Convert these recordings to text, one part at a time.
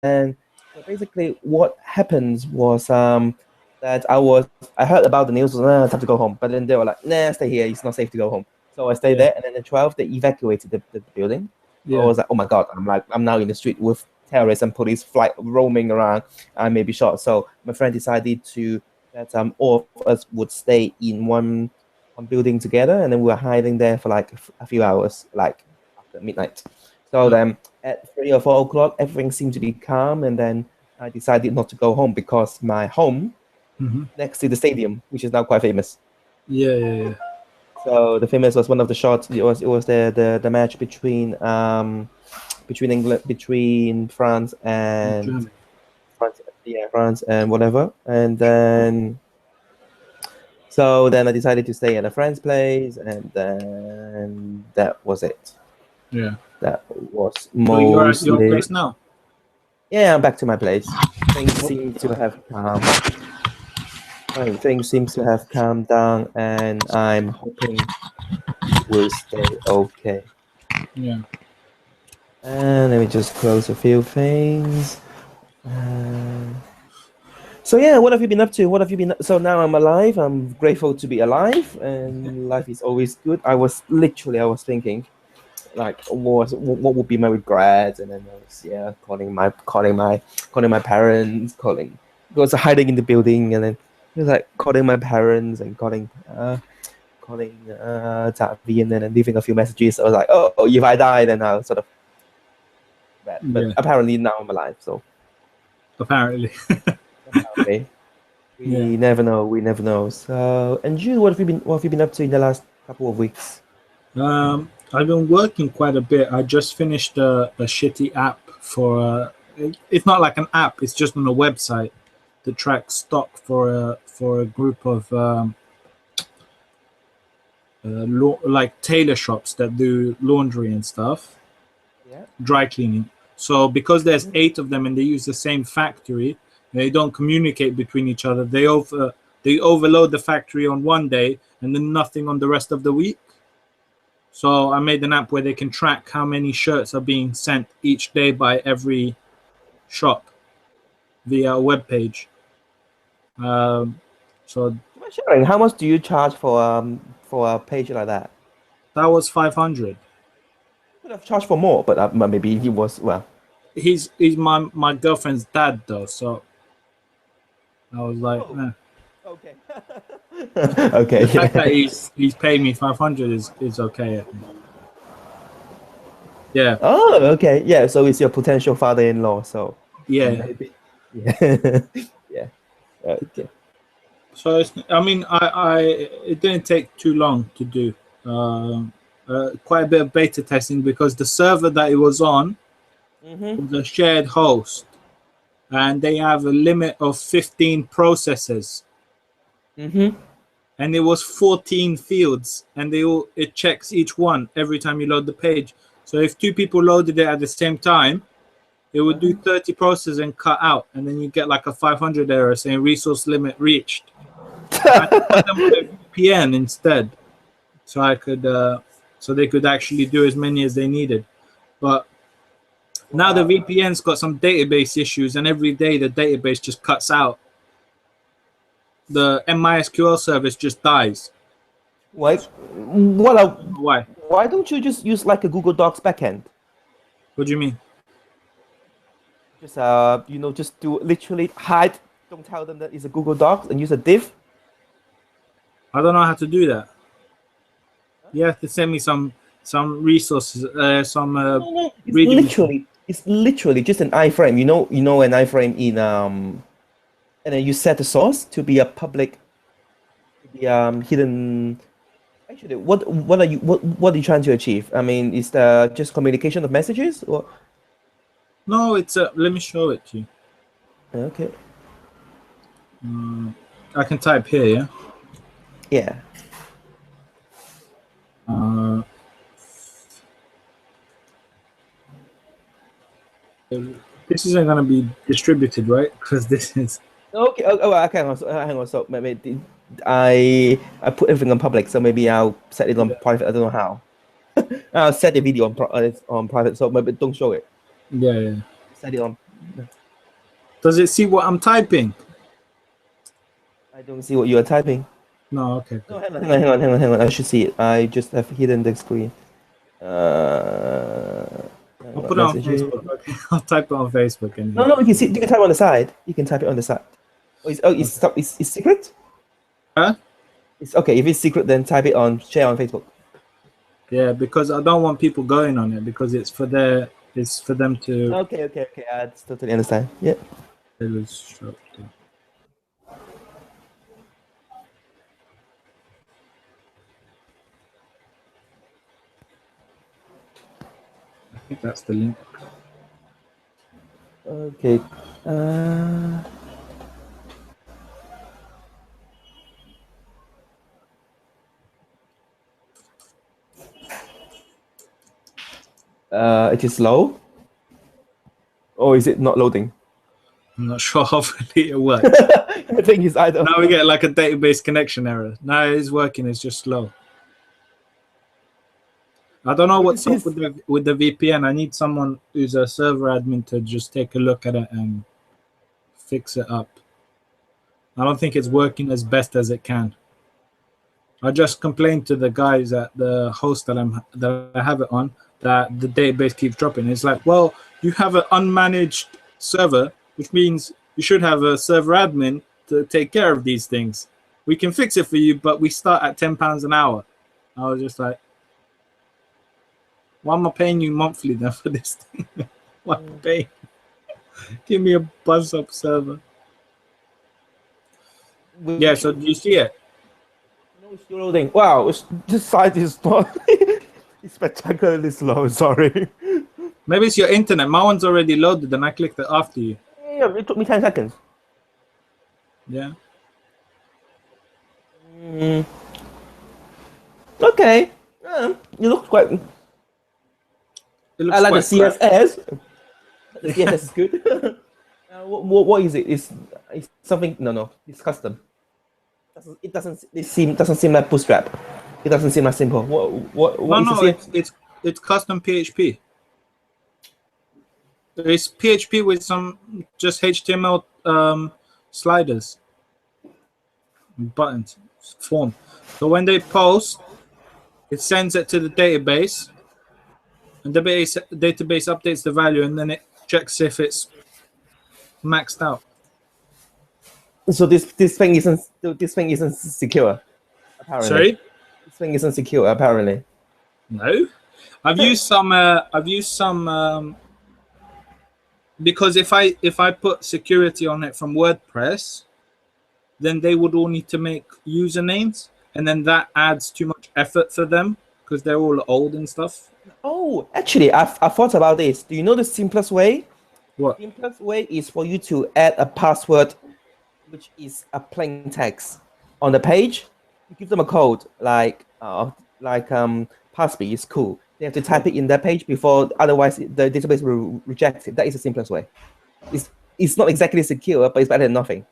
then so basically what happens was that I heard about the news, time to go home. But then they were like, nah, stay here. It's not safe to go home. So I stayed Yeah. there, and then the 12th they evacuated the building. So I Yeah. was like, oh my god, I'm now in the street with terrorists and police flight roaming around. I may be shot. So my friend decided to that all of us would stay in one building together, and then we were hiding there for like a few hours, like after midnight. So then at 3 or 4 o'clock, everything seemed to be calm, and then I decided not to go home because my home Mm-hmm. next to the stadium, which is now quite famous. Yeah, yeah, yeah. So the famous was one of the shots. It was the match between France and Germany. France and whatever, and then so then I decided to stay at a friend's place, and then that was it. Yeah. That was So you're at your mostly. place now? Yeah, I'm back to my place. Things seem to have calmed down, and I'm hoping will stay okay. Yeah. And let me just close a few things. So yeah, what have you been up to? What have you been? So now I'm alive. I'm grateful to be alive, and life is always good. I was thinking, like, what would be my regrets, and then I was calling my parents, because hiding in the building, and then it was like calling my parents and calling Tavi, and then leaving a few messages. I was like, oh, if I die, then I'll sort of. But Yeah. apparently now I'm alive, so Apparently. apparently. We never know. We never know. So, and you, what have you been up to in the last couple of weeks? I've been working quite a bit. I just finished a shitty app for. It's not like an app. It's just on a website that tracks stock for a group of like tailor shops that do laundry and stuff, Yeah. dry cleaning. So because there's 8 of them and they use the same factory, they don't communicate between each other. They overload the factory on one day and then nothing on the rest of the week. So I made an app where they can track how many shirts are being sent each day by every shop via a web page. So Sharing. How much do you charge for a page like that? that was 500. Could have charged for more, but maybe he was well. He's my girlfriend's dad though, so I was like, eh. Okay. Okay. The fact that he's paid me 500 is okay, I think. Yeah. Oh, okay. Yeah. So it's your potential father-in-law. So Yeah. maybe. Yeah. Yeah. Okay. So I mean, it didn't take too long to do. Quite a bit of beta testing because the server that it was on was a shared host, and they have a limit of 15 processes. And it was 14 fields, and it checks each one every time you load the page. So if 2 people loaded it at the same time, it would do 30 processes and cut out, and then you get like a 500 error saying resource limit reached. I put them with a VPN instead, so so they could actually do as many as they needed. But now the VPN's got some database issues, and every day the database just cuts out. The MySQL service just dies. Why? Why? Why don't you just use like a Google Docs backend? What do you mean? Just just do literally hide. Don't tell them that it's a Google Docs and use a div. I don't know how to do that. You have to send me some resources, No, it's literally just an iframe. You know an iframe in and then you set the source to be a public, hidden. Actually, what are you trying to achieve? I mean, is the just communication of messages or? No, it's let me show it to you. Okay. I can type here, yeah. Yeah. This isn't gonna be distributed, right? Because this is. Okay. Okay. Hang on. So maybe I put everything on public, so maybe I'll set it on private. I don't know how. I'll set the video on private, so maybe don't show it. Yeah. Set it on Does it see what I'm typing? I don't see what you are typing. No, okay. No, hang on. I should see it. I just have hidden the screen. I'll put it on Facebook. Okay, I'll type it on Facebook. And No, you can see. You can type on the side. You can type it on the side. It's secret. Huh? It's okay. If it's secret, then type it on share on Facebook. Yeah, because I don't want people going on it because it's for them to. Okay. I totally understand. Yeah. Illustrate. I think that's the link. Okay. It is slow. Or is it not loading? I'm not sure. Hopefully it works. I think it's either. Now we get like a database connection error. No, it is working. It's just slow. I don't know what's up with the VPN. I need someone who's a server admin to just take a look at it and fix it up. I don't think it's working as best as it can. I just complained to the guys at the host that I have it on that the database keeps dropping. It's like, well, you have an unmanaged server, which means you should have a server admin to take care of these things. We can fix it for you, but we start at £10 an hour. I was just like, why am I paying you monthly then for this thing? Why am I paying? Give me a buzz up server. Yeah, so do you see it? No, it's still loading. Wow, this site is not. It's spectacularly slow. Sorry. Maybe it's your internet. My one's already loaded, and I clicked it after you. Yeah, it took me 10 seconds. Yeah. Okay. It looks quite. I like the CSS. The CSS is good. What is it? It's something. No. It's custom. It doesn't seem like Bootstrap. It doesn't seem like simple. It's custom PHP. It's PHP with some just HTML sliders, buttons, form. So when they post, it sends it to the database, and the database updates the value, and then it checks if it's maxed out. So this thing isn't secure. Apparently. Sorry? This thing isn't secure. Apparently. No, I've used some. Because if I put security on it from WordPress, then they would all need to make usernames, and then that adds too much effort for them because they're all old and stuff. Oh, actually, I thought about this. Do you know the simplest way? What? The simplest way is for you to add a password, which is a plain text on the page. You give them a code like Passby is cool. They have to type it in that page before, otherwise the database will reject it. That is the simplest way. It's not exactly secure, but it's better than nothing.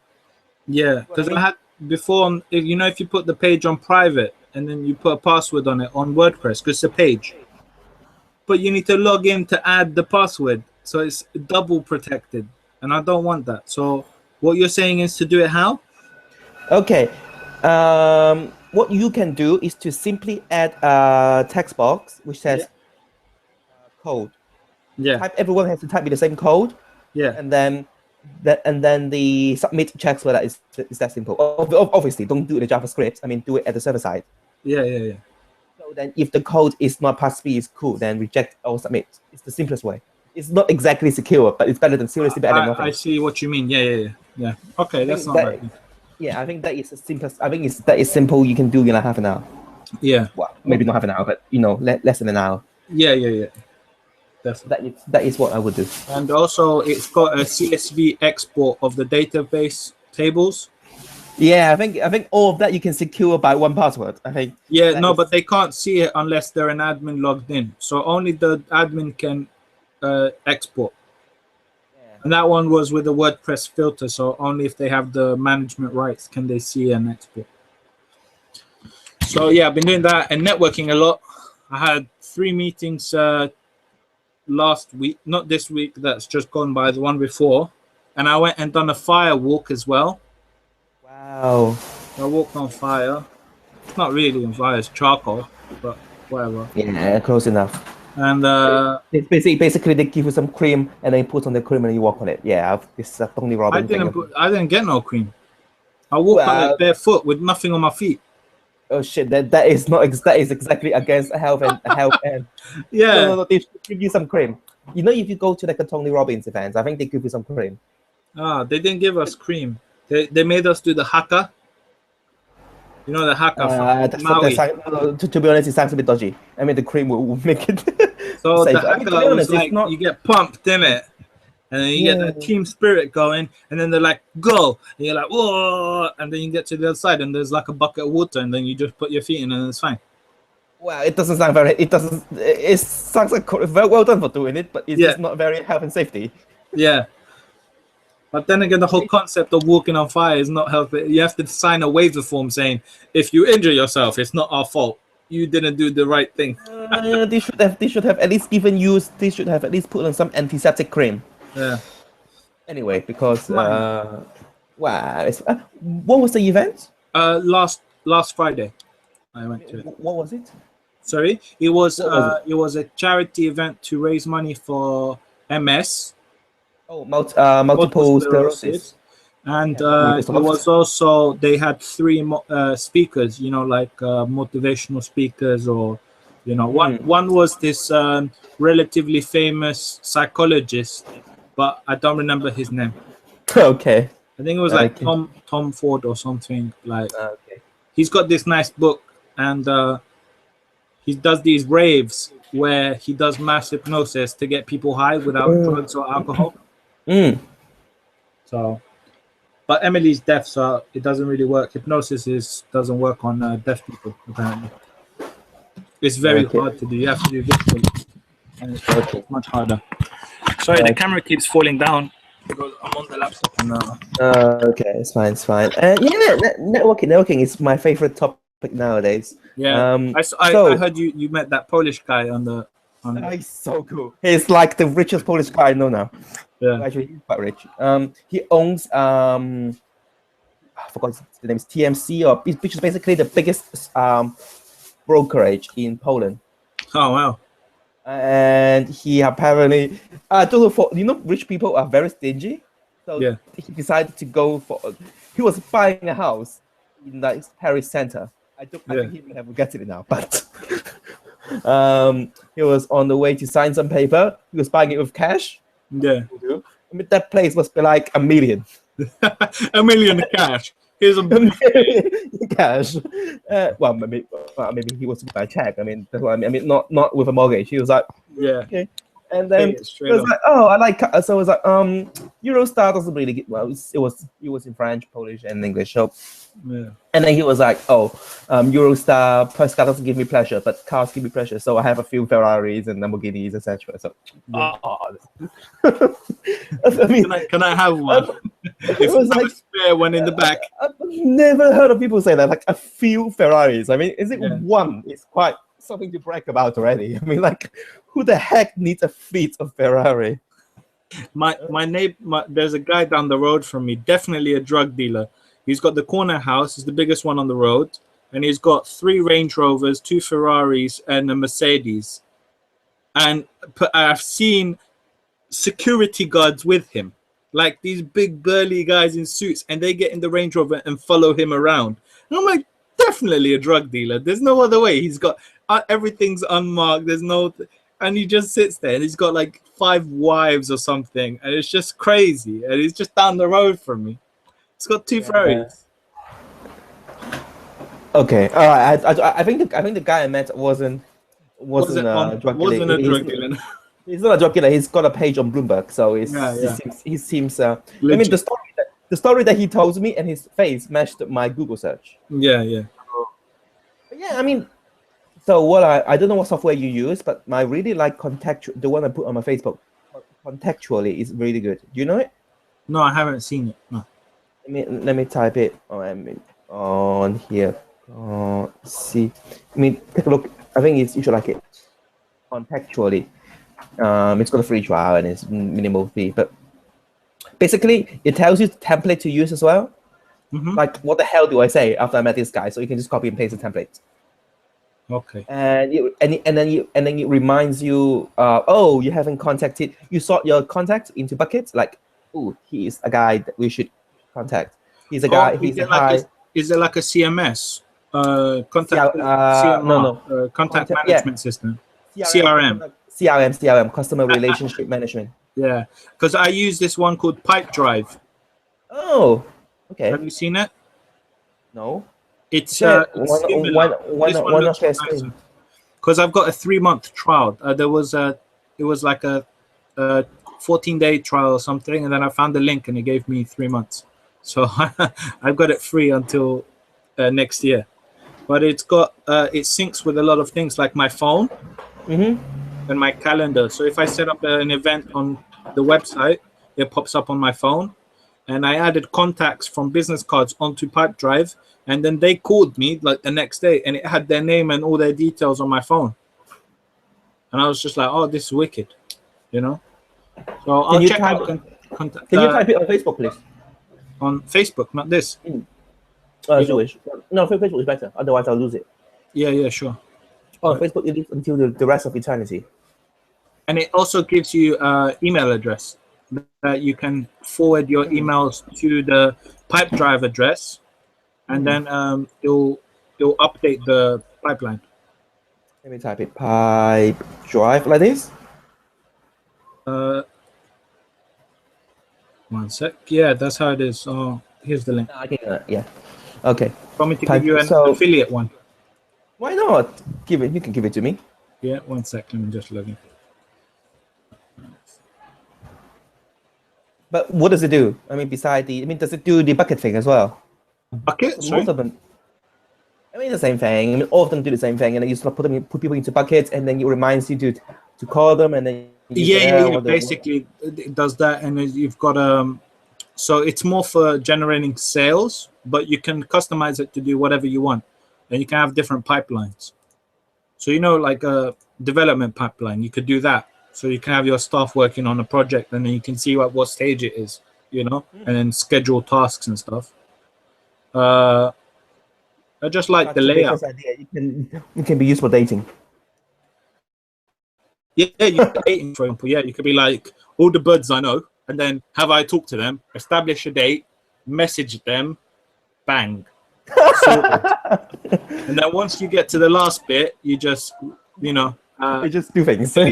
Yeah, because I had before, if you put the page on private and then you put a password on it on WordPress, because it's a page, but you need to log in to add the password, so it's double protected, and I don't want that. So what you're saying is to do it how? Okay. What you can do is to simply add a text box which says code. Yeah. Everyone has to type in the same code. Yeah. And then the submit checks whether it's that simple. Obviously, don't do it in JavaScript. I mean, do it at the server side. Yeah. So then, if the code is not Passby is cool, then reject or submit. It's the simplest way. It's not exactly secure, but it's better than better than nothing. I see what you mean. Yeah. Okay, that's not bad. Yeah, I think that is the simplest. I think that is simple. You can do in half an hour. Yeah. Well, maybe not half an hour, but less than an hour. Yeah. Definitely. That is what I would do. And also, it's got a CSV export of the database tables. Yeah, I think all of that you can secure by one password. I think. Yeah, no, but they can't see it unless they're an admin logged in. So only the admin can export. And that one was with a WordPress filter, so only if they have the management rights can they see an export. So yeah, I've been doing that and networking a lot. I had 3 meetings last week, not this week that's just gone by, the one before, and I went and done a fire walk as well. Wow. I walked on fire. It's not really on fire, it's charcoal, but whatever. Yeah, close enough. And It's basically they give you some cream and then you put on the cream and you walk on it. Yeah, this is a Tony I Robbins thing. didn't get no cream. I walked on it barefoot with nothing on my feet. Oh shit! That is not that is exactly against health and Yeah. No, they should give you some cream. You know, if you go to like a Tony Robbins event, I think they give you some cream. They didn't give us cream. They made us do the haka. You know the haka from Maui. To be honest, it sounds a bit dodgy. I mean, the cream will make it. So safe. the haka to be honest, was like not... you get pumped in it, and then you get that team spirit going, and then they're like go, and you're like whoa, and then you get to the other side, and there's like a bucket of water, and then you just put your feet in, and it's fine. Well, it doesn't sound very. It doesn't. It sounds like very well done for doing it, but it's just not very health and safety. Yeah. But then again, the whole concept of walking on fire is not healthy. You have to sign a waiver form saying, if you injure yourself, it's not our fault. You didn't do the right thing. They should have at least given you. They should have at least put on some antiseptic cream. Yeah. Anyway, because wow, what was the event? Last Friday, I went to it. What was it? Sorry, it was a charity event to raise money for MS. Oh, multiple sclerosis. And it was also, they had three speakers, you know, like motivational speakers, or, you know, one was this relatively famous psychologist, but I don't remember his name. Okay. I think it was like Tom Ford or something. Like, he's got this nice book, and he does these raves where he does mass hypnosis to get people high without drugs or alcohol. So, but Emily's deaf, so it doesn't really work. Hypnosis doesn't work on deaf people, apparently. It's very hard to do. You have to do visually, and it's much harder. Sorry, the camera keeps falling down because I'm on the laptop now. Okay, it's fine, it's fine. Networking is my favorite topic nowadays. Yeah, I heard you met that Polish guy on the. He's so cool. He's like the richest Polish guy I know now. Yeah, actually, he's quite rich. He owns I forgot the name is TMC, which is basically the biggest brokerage in Poland. Oh wow! And he apparently, I don't know, rich people are very stingy, so he decided to go for. He was buying a house in the Paris center. I think he may have forgotten it now, but. He was on the way to sign some paper. He was buying it with cash. Yeah. I mean, that place must be like $1 million. $1 million cash. Here's a cash. Well, maybe he was by check. I mean, that's what I mean. I mean, not with a mortgage. He was like, okay. And then he was like, oh, I like. So it was like, Eurostar doesn't really get well. It was in French, Polish, and English. So. Yeah. And then he was like, "Oh, Eurostar press car doesn't give me pleasure, but cars give me pleasure. So I have a few Ferraris and Lamborghinis, etc." So, I mean, can I have one? It was like a spare one in the back. I've never heard of people say that. Like a few Ferraris. I mean, is it one? It's quite something to brag about already. I mean, like, who the heck needs a fleet of Ferrari? My neighbor, there's a guy down the road from me, definitely a drug dealer. He's got the corner house, it's the biggest one on the road, and he's got 3 Range Rovers, 2 Ferraris, and a Mercedes. And I've seen security guards with him, like these big burly guys in suits, and they get in the Range Rover and follow him around. And I'm like, definitely a drug dealer. There's no other way. He's got everything's unmarked. There's no, and he just sits there, and he's got like 5 wives or something, and it's just crazy. And he's just down the road from me. It's got 2 Ferraris. Okay, all right. I think the guy I met wasn't a drug dealer. He's not a drug dealer. He's got a page on Bloomberg, so he seems. I mean, the story that he told me and his face matched my Google search. Yeah. But yeah, I mean, so what I don't know what software you use, but I really like the one I put on my Facebook. Contextually is really good. Do you know it? No, I haven't seen it. No. Let me type it on here. See, I mean, take a look. I think you should like it. Contextually, It's got a free trial and it's minimal fee, but basically it tells you the template to use as well. Like, what the hell do I say after I met this guy? So you can just copy and paste the template. Okay. And then it reminds you, oh, you haven't contacted. You sort your contacts into buckets. Like, oh, he is a guy that we should contact. He's a guy. He's a high. Is there like a CMS? Contact no. Contact management system. CRM, customer relationship management. Yeah, because I use this one called Pipedrive. Oh, okay. Have you seen it? No. It's because I've got a 3-month trial. It was like a 14-day trial or something, and then I found the link and it gave me 3 months. So I've got it free until next year. But it's got it syncs with a lot of things like my phone and my calendar. So if I set up an event on the website, it pops up on my phone. And I added contacts from business cards onto Pipedrive, and then they called me like the next day, and it had their name and all their details on my phone. And I was just like, "Oh, this is wicked," you know. So I'll check out contact. Can you type it on Facebook, please? On Facebook, not this. Jewish. No, Facebook is better. Otherwise, I'll lose it. Yeah, sure. On Facebook, it is until the rest of eternity. And it also gives you email address that you can forward your emails to the Pipedrive address, and then it'll update the pipeline. Let me type it. Pipedrive like this. 1 sec. Yeah, that's how it is. Oh, here's the link. Yeah. Okay. Want me to give you an affiliate one? Why not? Give it. You can give it to me. Yeah. 1 sec. Let me just log in. But what does it do? I mean, does it do the bucket thing as well? Bucket? Most of them. I mean, the same thing. I mean, all of them do the same thing, and then you sort of put people into buckets, and then it reminds you to call them, and then basically it does that, and you've got so it's more for generating sales, but you can customize it to do whatever you want, and you can have different pipelines. So like a development pipeline, you could do that. So you can have your staff working on a project, and then you can see what stage it is, and then schedule tasks and stuff. I just like the layout. It can be used for dating. Yeah, you can dating, for example. Yeah, you could be like, all the birds I know, and then have I talk to them, establish a date, message them, bang. And then once you get to the last bit, you just, you just do things. Put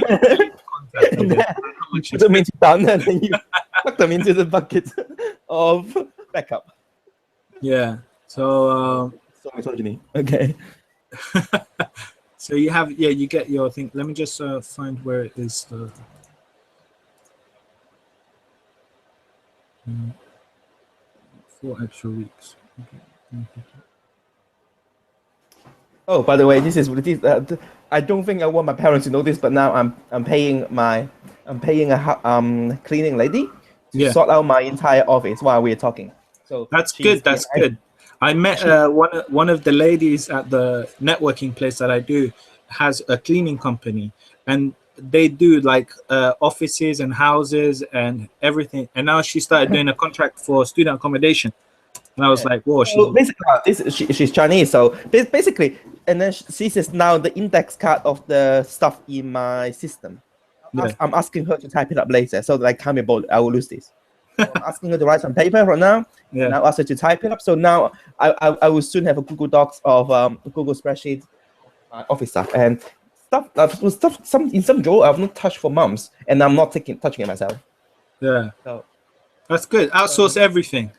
them into done, and then you plug them into the bucket of backup. Yeah. So misogyny. Okay. So you have you get your thing. Let me just find where it is. 4 extra weeks. Okay. Oh, by the way, this is I don't think I want my parents to know this, but now I'm paying a cleaning lady to sort out my entire office while we're talking. So that's good. That's good. I met one of the ladies at the networking place that I do has a cleaning company, and they do like offices and houses and everything. And now she started doing a contract for student accommodation. And I was like, whoa. She's Chinese, so basically, and then she says now the index card of the stuff in my system. I'm asking her to type it up later, so that I can't be bold. I will lose this. So I'm asking her to write some paper right now. Yeah. And I'll ask her to type it up. So now I will soon have a Google Docs of Google spreadsheet office stuff and stuff. In some drawer I've not touched for months, and I'm not touching it myself. Yeah. So that's good. Outsource everything.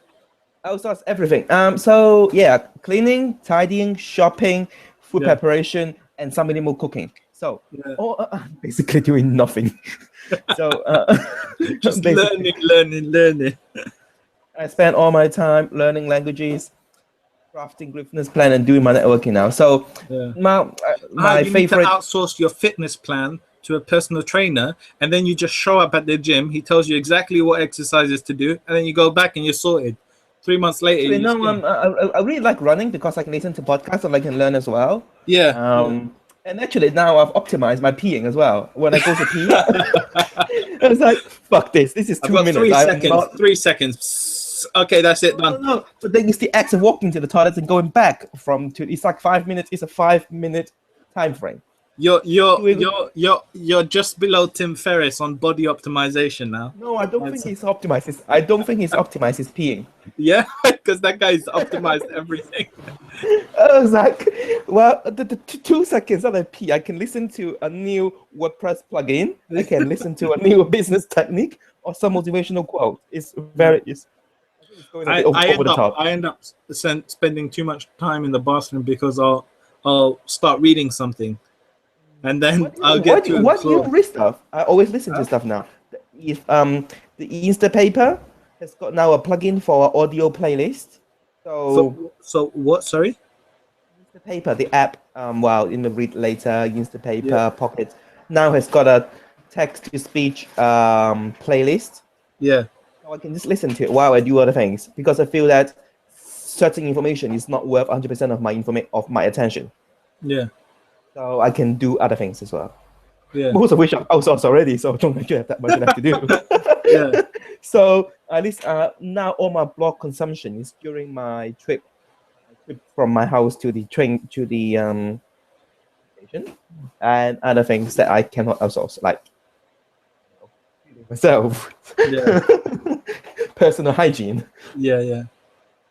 Outsource everything. So yeah, cleaning, tidying, shopping, food preparation, and some minimal cooking. So basically doing nothing. So just learning. I spend all my time learning languages, crafting fitness plan, and doing my networking now. So my you favorite. Need to outsource your fitness plan to a personal trainer, and then you just show up at the gym. He tells you exactly what exercises to do, and then you go back and you're sorted. 3 months later. I really like running because I can listen to podcasts and I can learn as well. Yeah. And actually now I've optimized my peeing as well. When I go to pee, I was like, fuck this. This is I've 2 got minutes. 3 I'm seconds. not 3 seconds. Psst. Okay, that's it. no, Done. no. But then it's the act of walking to the toilet and going back it's like 5 minutes. It's a 5 minute time frame. You're just below Tim Ferriss on body optimization now. No, I don't think he's optimized. I don't think he's optimized his peeing. Yeah, because that guy's optimized everything. I was like, well, the 2 seconds that I pee, I can listen to a new WordPress plugin. I can listen to a new business technique or some motivational quote. It's going a bit over the top. I end up spending too much time in the bathroom because I'll start reading something, and then I'll get too What do you absorbed. read stuff? I always listen to stuff now. If the Instapaper has got now a plugin for audio playlist. So what? Sorry. Instapaper, the app, in the read later, Instapaper, Pocket, now has got a text-to-speech playlist. Yeah. So I can just listen to it while I do other things because I feel that certain information is not worth 100% of my attention. Yeah. So I can do other things as well. Yeah. Most of which I've outsourced already, so I don't actually have that much left to do. Yeah. So at least now all my blog consumption is during my trip from my house to the train to the station, and other things that I cannot outsource, like myself, Yeah. personal hygiene. Yeah.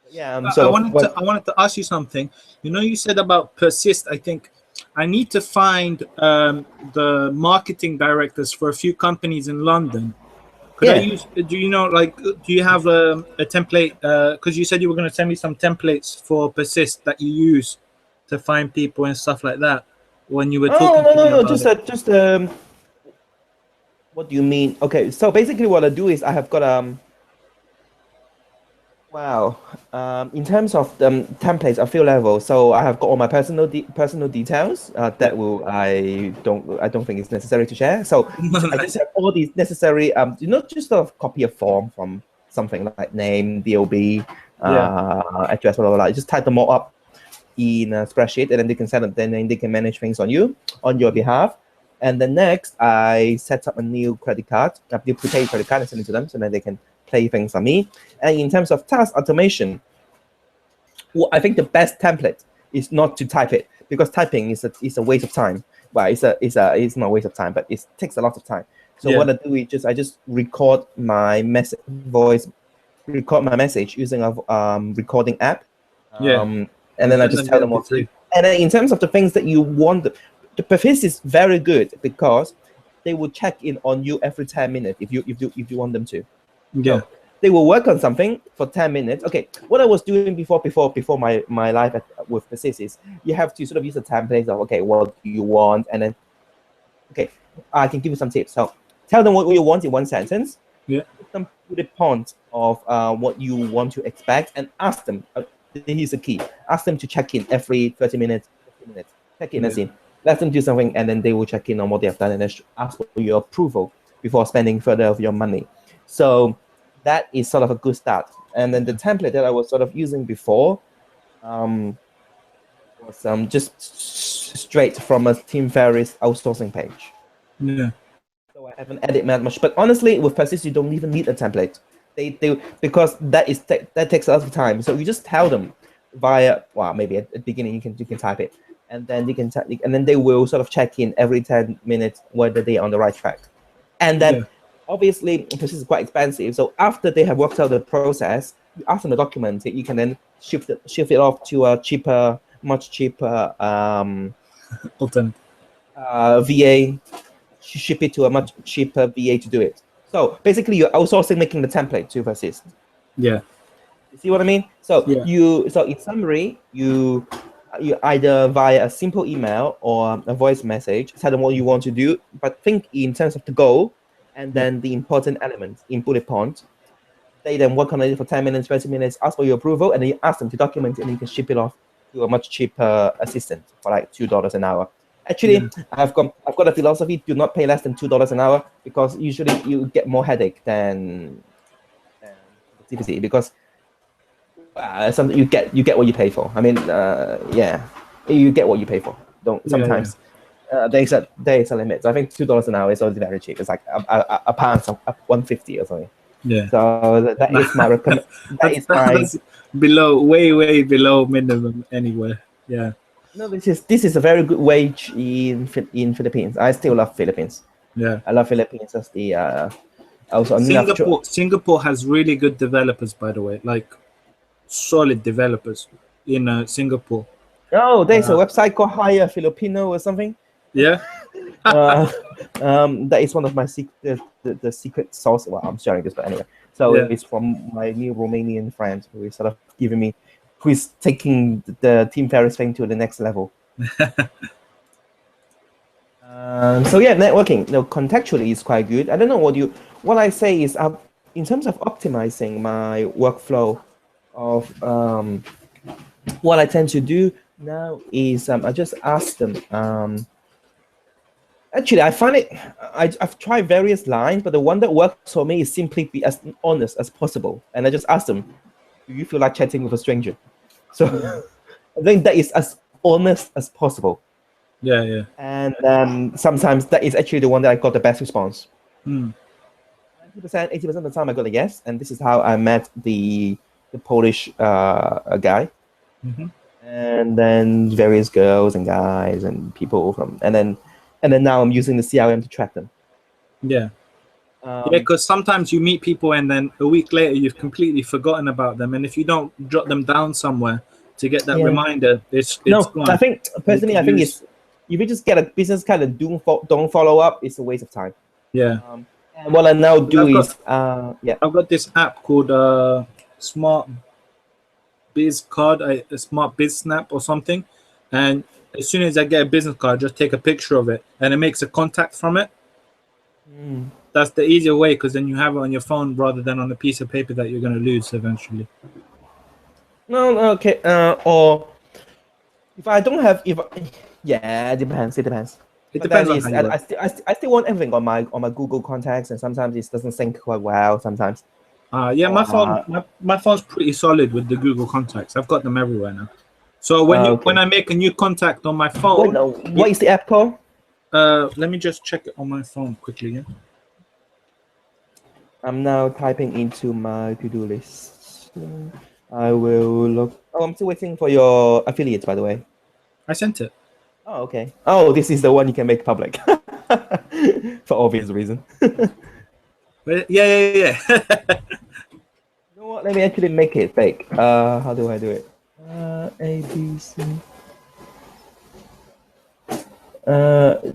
Yeah, I wanted to ask you something. You know, you said about Persist. I think I need to find the marketing directors for a few companies in London. Could I use? Do you know? Like, do you have a template? Because you said you were going to send me some templates for Persist that you use to find people and stuff like that. When you were talking to me about it. What do you mean? Okay, so basically what I do is I have got in terms of the templates, a few levels. So I have got all my personal details that I don't think it's necessary to share. So I just have all these necessary just sort of copy a form from something like name, DOB, address, blah, blah, blah. Just type them all up in a spreadsheet, and then they can send it. Then they can manage things on your behalf. And then next, I set up a new credit card, a new prepaid credit card, and send it to them, so then they can play things on me. And in terms of task automation, I think the best template is not to type it, because typing is a waste of time. Well, it's not a waste of time, but it takes a lot of time. So what I do is I just record my message using a recording app. And then I just tell them what to do. And then in terms of the things that you want, the Persist is very good because they will check in on you every 10 minutes if you want them to. Yeah. So they will work on something for 10 minutes. Okay, what I was doing before my life with Persist is you have to sort of use a template of, okay, what do you want? And then, okay, I can give you some tips. So tell them what you want in one sentence. Yeah. Put some bullet points of what you want to expect, and ask them. Here's the key. Ask them to check in every 30 minutes. 50 minutes. Check in as in. Let them do something, and then they will check in on what they have done, and then ask for your approval before spending further of your money. So that is sort of a good start. And then the template that I was sort of using before was just straight from a Tim Ferriss outsourcing page. Yeah. So I haven't edited that much. But honestly, with Persist, you don't even need a template. They because that takes a lot of time. So you just tell them via maybe at the beginning you can type it. And then they will sort of check in every 10 minutes whether they're on the right track. And then obviously, Persist is quite expensive. So after they have worked out the process, you ask them to document it. You can then shift it off to a much cheaper alternative VA. Ship it to a much cheaper VA to do it. So basically, you're outsourcing making the template to Persist. Yeah. You see what I mean? So in summary, you either via a simple email or a voice message, tell them what you want to do, but think in terms of the goal and then the important elements in bullet points. They then work on it for 10 minutes, 20 minutes, ask for your approval, and then you ask them to document it, and you can ship it off to a much cheaper assistant for like $2 an hour. Actually, I've got a philosophy: do not pay less than $2 an hour, because usually you get more headache than CPC, because you get what you pay for. I mean, you get what you pay for. Sometimes There is a limit. I think $2 an hour is already very cheap. It's like a pound, so 150 or something. Yeah. So that is my recommend. That's below, way below minimum anywhere. Yeah. No, this is a very good wage in Philippines. I still love Philippines. Yeah. I love Philippines as the also Singapore has really good developers, by the way, like solid developers in Singapore. Oh, there's a website called Hire Filipino or something. Yeah. That is one of my the secret source. Well, I'm sharing this, but anyway. So Yeah. it's from my new Romanian friend who is sort of giving me, who is taking the Team Ferris thing to the next level. So yeah, networking. No, contextually is quite good. I don't know what I say is in terms of optimizing my workflow of what I tend to do now is I just ask them. Actually, I find it. I've tried various lines, but the one that works for me is simply be as honest as possible, and I just ask them, "Do you feel like chatting with a stranger?" So I think that is as honest as possible. Yeah. And sometimes that is actually the one that I got the best response. 80%, 80% of the time I got a yes, and this is how I met the Polish guy, and then various girls and guys and people from, and then now I'm using the CRM to track them. Yeah. Because sometimes you meet people and then a week later you've completely forgotten about them, and if you don't jot them down somewhere to get that reminder, it's gone. I think personally, it's if you just get a business card and don't follow up, it's a waste of time. Yeah. And what I now do I've got this app called Smart Biz Card, a Smart Biz Snap or something, and as soon as I get a business card, just take a picture of it, and it makes a contact from it. That's the easier way, because then you have it on your phone rather than on a piece of paper that you're going to lose eventually. No, okay. Or if I don't have, it depends. It depends. It depends on how you I still want everything on my Google contacts, and sometimes it doesn't sync quite well. Sometimes. My phone's pretty solid with the Google contacts. I've got them everywhere now. So when I make a new contact on my phone, what is the app called? Let me just check it on my phone quickly. Yeah. I'm now typing into my to-do list. I will look. Oh, I'm still waiting for your affiliates, by the way. I sent it. Oh, okay. Oh, this is the one you can make public for obvious reason. Yeah. You know what? Let me actually make it fake. How do I do it? ABC.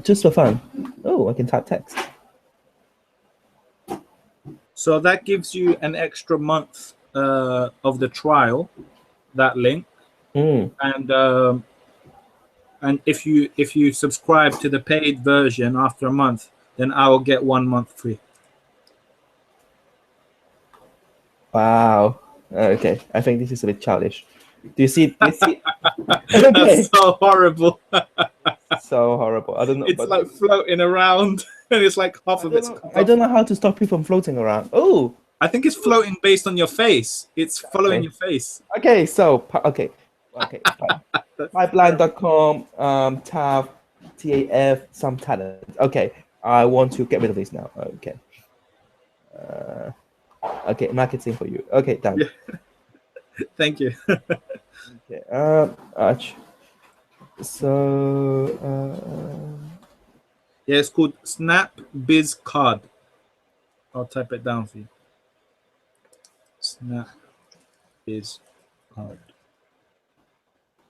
Just for fun. Oh, I can type text. So that gives you an extra month of the trial, that link, and if you subscribe to the paid version after a month, then I will get 1 month free. Wow. Okay, I think this is a bit childish. Do you see? Okay. That's so horrible. So horrible. I don't know. It's like floating around, and it's like half of it's. I don't know how to stop you from floating around. Oh. I think it's floating based on your face. It's following your face. Okay. So okay. Pipeline.com. TAF some talent. Okay. I want to get rid of this now. Okay. Okay. Marketing for you. Okay. Done. Yeah. Thank you. Okay. Arch. So. Yeah, it's called Snap Biz Card. I'll type it down for you. Snap Biz Card.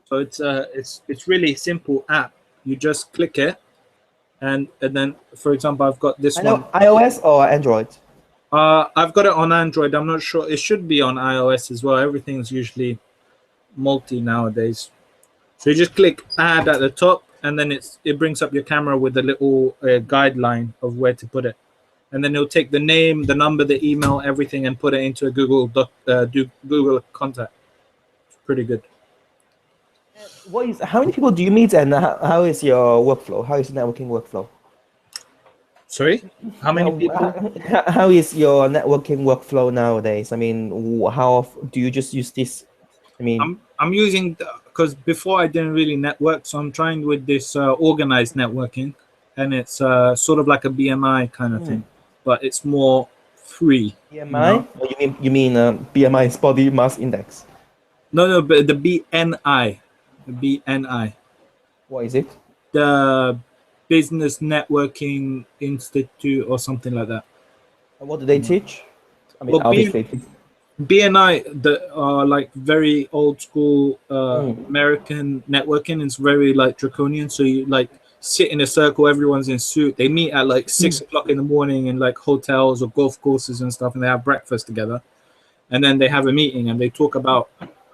So it's really simple app. You just click it, and then, for example, I've got this one. iOS or Android? I've got it on Android. I'm not sure. It should be on iOS as well. Everything's usually multi nowadays. So you just click add at the top, and then it brings up your camera with a little guideline of where to put it, and then it'll take the name, the number, the email, everything, and put it into a Google contact. It's pretty good. How many people do you meet, and how is your workflow? How is your networking workflow? Sorry, how many people? How is your networking workflow nowadays? I mean, how do you just use this? I mean, I'm using because before I didn't really network, so I'm trying with this organized networking, and it's sort of like a BMI kind of thing, but it's more free. BMI? Or you mean BMI is body mass index? No, but the BNI, the BNI, What is it? the Business Networking Institute or something like that. And what do they teach? I mean, Well, obviously. BNI, the like very old school American networking is very like draconian. So you like sit in a circle, everyone's in suit. They meet at like 6 o'clock in the morning in like hotels or golf courses and stuff, and they have breakfast together. And then they have a meeting and they talk about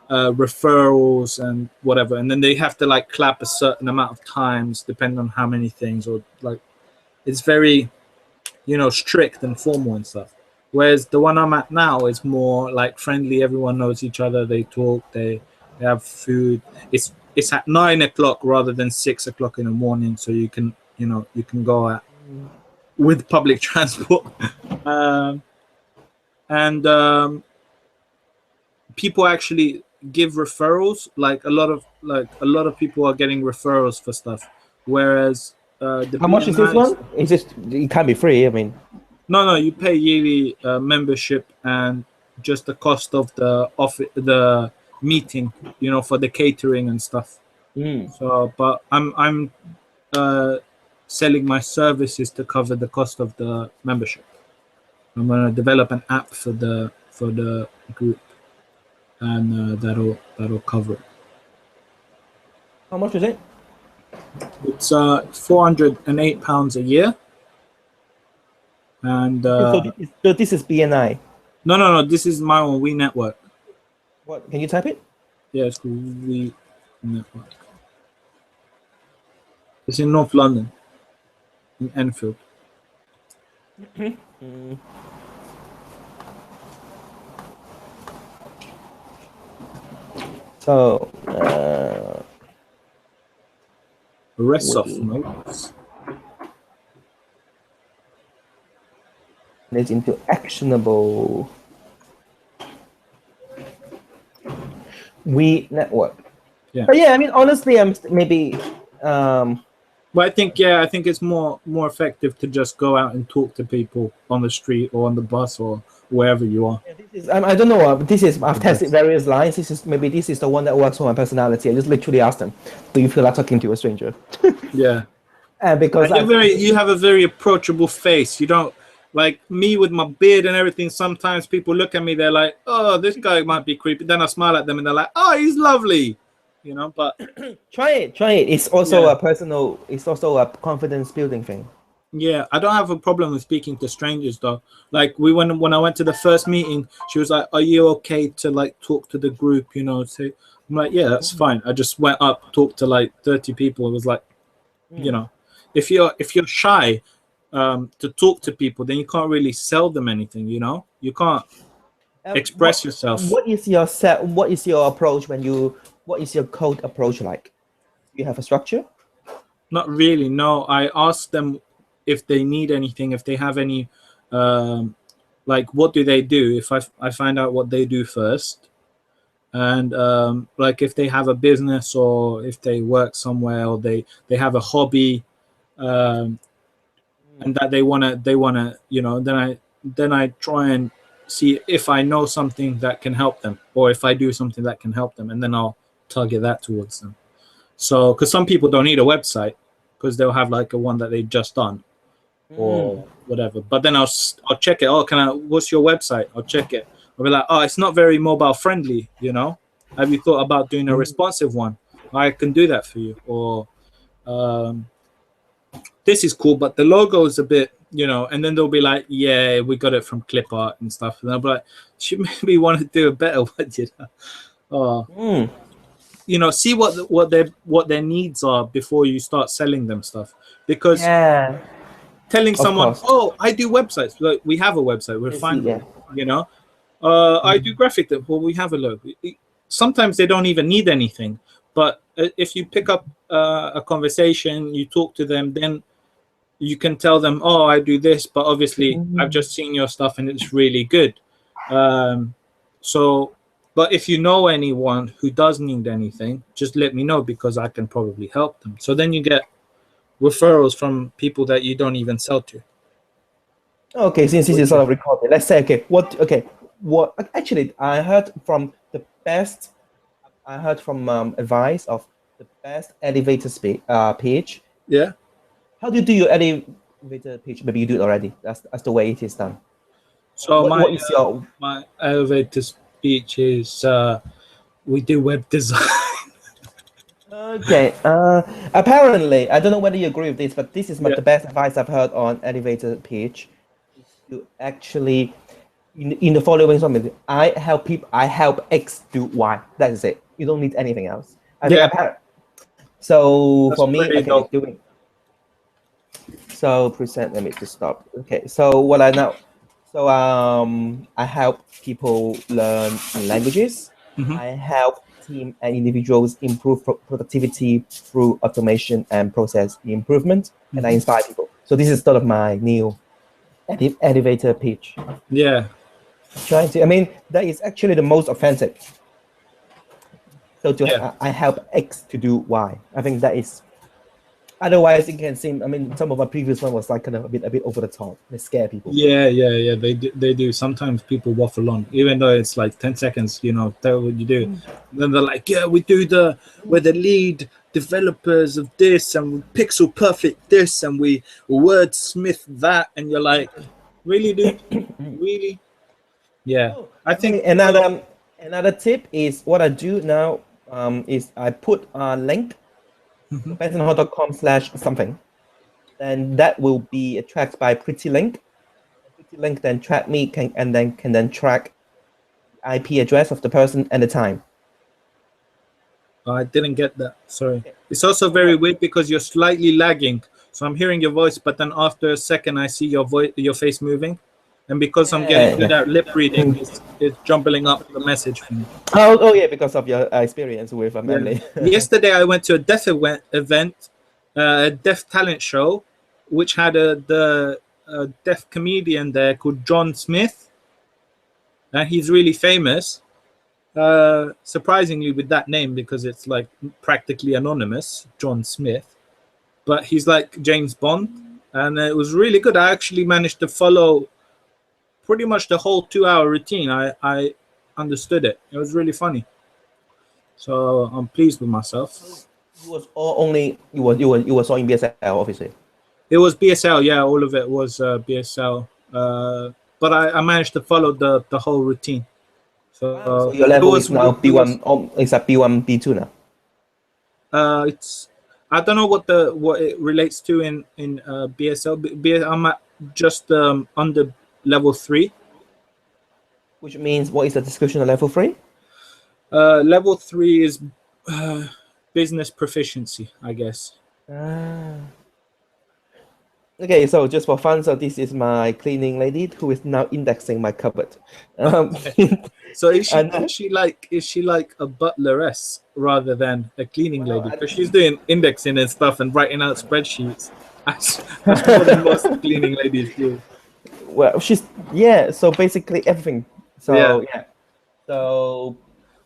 referrals and whatever. And then they have to like clap a certain amount of times depending on how many things, or like it's very, you know, strict and formal and stuff. Whereas the one I'm at now is more like friendly. Everyone knows each other. They talk. They have food. It's at 9 o'clock rather than 6 o'clock in the morning, so you can go out with public transport. And people actually give referrals. Like a lot of people are getting referrals for stuff. Whereas how much is this one? It's just, it can't be free. I mean. No, you pay yearly membership and just the cost of the meeting, you know, for the catering and stuff. So, but I'm selling my services to cover the cost of the membership. I'm gonna develop an app for the group, and that'll cover it. How much is it? It's £408 a year. And so this is BNI. No. This is my own We Network. What? Can you type it? Yeah, it's called We Network. It's in North London, in Enfield. So Rest of notes. It's into actionable We Network. Yeah. But yeah, I mean, honestly, I'm maybe. But I think it's more effective to just go out and talk to people on the street or on the bus or wherever you are. Yeah, this is, I don't know. This is, I've tested various lines. This is the one that works for my personality. I just literally asked them, "Do you feel like talking to a stranger?" Yeah. Because you have a very approachable face. You don't. Like me with my beard and everything, sometimes people look at me, they're like, "Oh, this guy might be creepy." Then I smile at them and they're like, "Oh, he's lovely," you know. But try it. It's also a personal. It's also a confidence building thing. Yeah, I don't have a problem with speaking to strangers though. Like when I went to the first meeting, she was like, "Are you okay to like talk to the group?" You know, I'm like, "Yeah, that's fine." I just went up, talked to like 30 people. It was like, you know, if you're shy. To talk to people, then you can't really sell them anything. You know, you can't express yourself. What is your approach what is your code approach like? Do you have a structure? Not really. No, I ask them if they need anything, if they have any, like what do they do? If I find out what they do first, and like if they have a business or if they work somewhere or they have a hobby. And that they wanna, you know, then I try and see if I know something that can help them, or if I do something that can help them, and then I'll target that towards them. So, because some people don't need a website, because they'll have like a one that they've just done, or whatever. But then I'll check it. Oh, what's your website? I'll check it. I'll be like, oh, it's not very mobile friendly. You know, have you thought about doing a responsive one? I can do that for you. Or this is cool, but the logo is a bit, you know, and then they'll be like, yeah, we got it from clip art and stuff. And I'll be like, you maybe want to do a better one, you know. You know, see what their needs are before you start selling them stuff. Because telling someone, oh, I do websites. Like, we have a website, we're fine. You know, I do graphic. Well, we have a logo. Sometimes they don't even need anything. But if you pick up a conversation, you talk to them, then you can tell them, oh, I do this, but obviously I've just seen your stuff and it's really good. So But if you know anyone who does need anything, just let me know because I can probably help them. So then you get referrals from people that you don't even sell to. Okay, since this is sort of recorded, let's say what actually I heard from the best. I heard from advice of the best elevator page. Yeah. How do you do your elevator page? Maybe you do it already. That's the way it is done. So What is your my elevator speech is we do web design. okay? Apparently, I don't know whether you agree with this, but this is the best advice I've heard on elevator page. To actually, in the following something, I help X do Y. That is it. You don't need anything else. I think so. That's for me, pretty dope. doing. So present. Let me just stop. Okay. So what I now. So I help people learn languages. Mhm. I help team and individuals improve productivity through automation and process improvement, and I inspire people. So this is sort of my new elevator pitch. Yeah. Trying to, I mean, that is actually the most authentic. So I help X to do Y. I think that is. Otherwise, it can seem. I mean, some of our previous one was like kind of a bit over the top. They scare people. Yeah. They do. Sometimes people waffle on, even though it's like 10 seconds. You know, tell what you do. Then they're like, yeah, we're the lead developers of this, and we pixel perfect this, and we wordsmith that, and you're like, really, dude, really? Yeah, I think another tip is what I do now is I put a link bentonhall.com/something. Then that will be tracked by Pretty Link. Pretty Link then track me can then track IP address of the person and the time. I didn't get that. Sorry. It's also very weird because you're slightly lagging. So I'm hearing your voice, but then after a second, I see your face moving. And because I'm getting good at lip reading, it's jumbling up the message for me. Oh yeah, because of your experience with Emily. Yesterday, I went to a deaf event, a deaf talent show, which had the deaf comedian there called John Smith. And he's really famous. Surprisingly with that name, because it's like practically anonymous, John Smith. But he's like James Bond. And it was really good. I actually managed to follow pretty much the whole 2-hour routine. I understood it. It was really funny. So I'm pleased with myself. You was only you was all in BSL, obviously. It was BSL, yeah. All of it was BSL. But I managed to follow the whole routine. So your level is now B1. It's a B1, B2 now. It's I don't know what it relates to in BSL. I'm at just under level 3. Which means what is the description of level 3? Level 3 is business proficiency, I guess. Okay, so just for fun, so this is my cleaning lady who is now indexing my cupboard. So is she like a butleress rather than a cleaning lady? Because she's doing indexing and stuff and writing out spreadsheets. That's more than most cleaning ladies do. Well, so basically everything. So yeah. So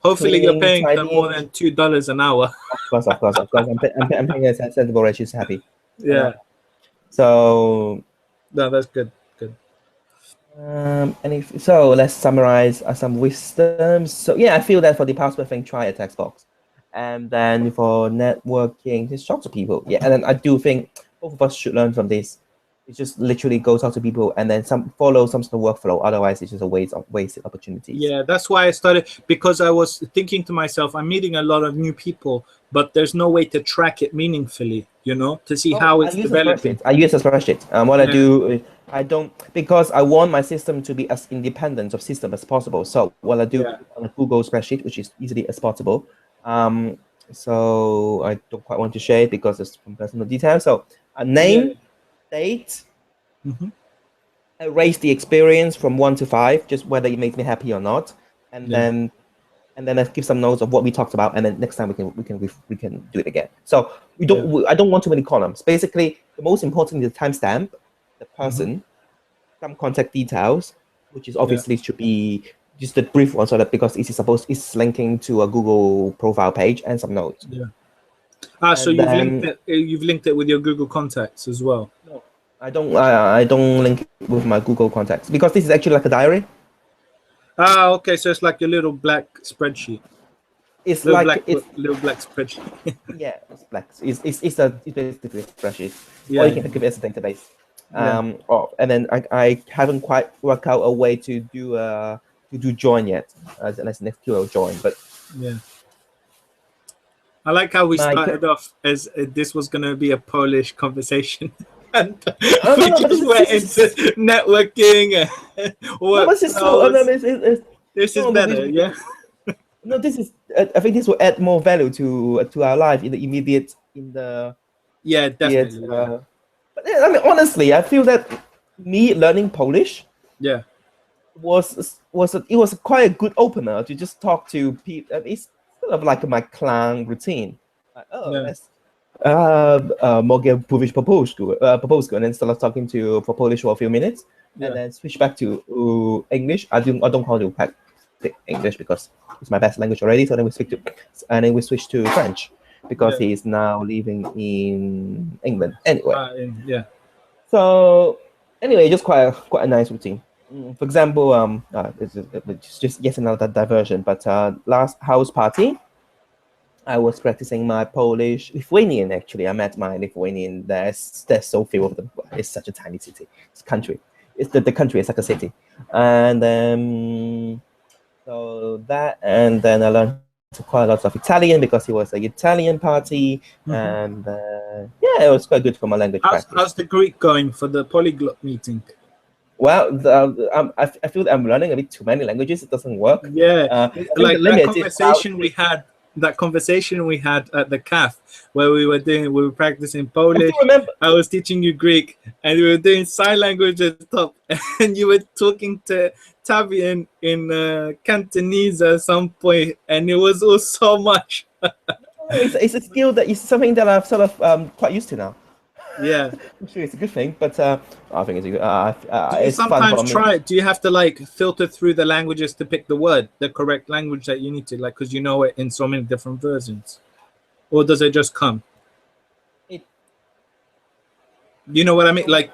hopefully you're paying her more than $2 an hour. Of course. I'm paying a sensible rate. She's happy. Yeah. So no, that's good. So let's summarize some wisdoms. So yeah, I feel that for the password thing, try a text box, and then for networking, just talk to people. Yeah, and then I do think both of us should learn from this. It's just literally go talk to people and then follow some sort of workflow. Otherwise, it's just a wasted opportunities. Yeah, that's why I started, because I was thinking to myself, I'm meeting a lot of new people, but there's no way to track it meaningfully, to see how it's developing. I use a spreadsheet. What I do, I don't, because I want my system to be as independent of system as possible. So what I do on a Google spreadsheet, which is easily as possible. So I don't quite want to share it because it's from personal details. So a name, date, erase the experience from 1 to 5, just whether it makes me happy or not, and then I give some notes of what we talked about, and then next time we can do it again. So I don't want too many columns. Basically, the most important is the timestamp, the person, some contact details, which is obviously should be just the brief one, so that because it's linking to a Google profile page and some notes. Yeah. So And you've linked it with your Google Contacts as well. No, I don't link it with my Google Contacts because this is actually like a diary. Okay, so it's like a little black spreadsheet. It's Little like little black spreadsheet. yeah, it's black. It's basically a spreadsheet, Yeah, or you can think of it as a database. And then I haven't quite worked out a way to do join yet, as an SQL join, but yeah. I like how we My- started off as this was going to be a Polish conversation, and no, we but just went into networking. no, but it's so, no, This is no, better, yeah. no, this is. I think this will add more value to our life in the immediate Yeah, definitely. But I mean, honestly, I feel that me learning Polish Yeah, was quite a good opener to just talk to people. It's sort of like my clan routine. Like, Yeah. let's mogę powiedzieć po polsku, and then start talking for Polish for a few minutes, Yeah. and then switch back to English. I don't want to practice English because it's my best language already. So then we switch to French because Yeah. he's now living in England. Anyway. Yeah. So anyway, just quite a nice routine. For example, it's just yet another diversion. But last house party, I was practicing my Polish, Lithuanian. Actually, I met my Lithuanian. There's so few of them. It's such a tiny city. It's a country. It's the country is like a city, and so that, and then I learned quite a lot of Italian because it was an Italian party, and yeah, it was quite good for my language practice. How's the Greek going for the polyglot meeting? Well, I feel that I'm learning a bit too many languages. It doesn't work. Yeah, like that conversation we had at the CAF where we were practicing Polish. I was teaching you Greek, and we were doing sign language at the top, and you were talking to Tavi in Cantonese at some point, and it was all so much. It's a skill that is something that I've sort of quite used to now. Yeah, I'm sure it's a good thing, but I think it's a good. do you it's fun sometimes for me. try? Do you have to like filter through the languages to pick the correct language that you need to, like, because you know it in so many different versions, or does it just come? You know what I mean? Like,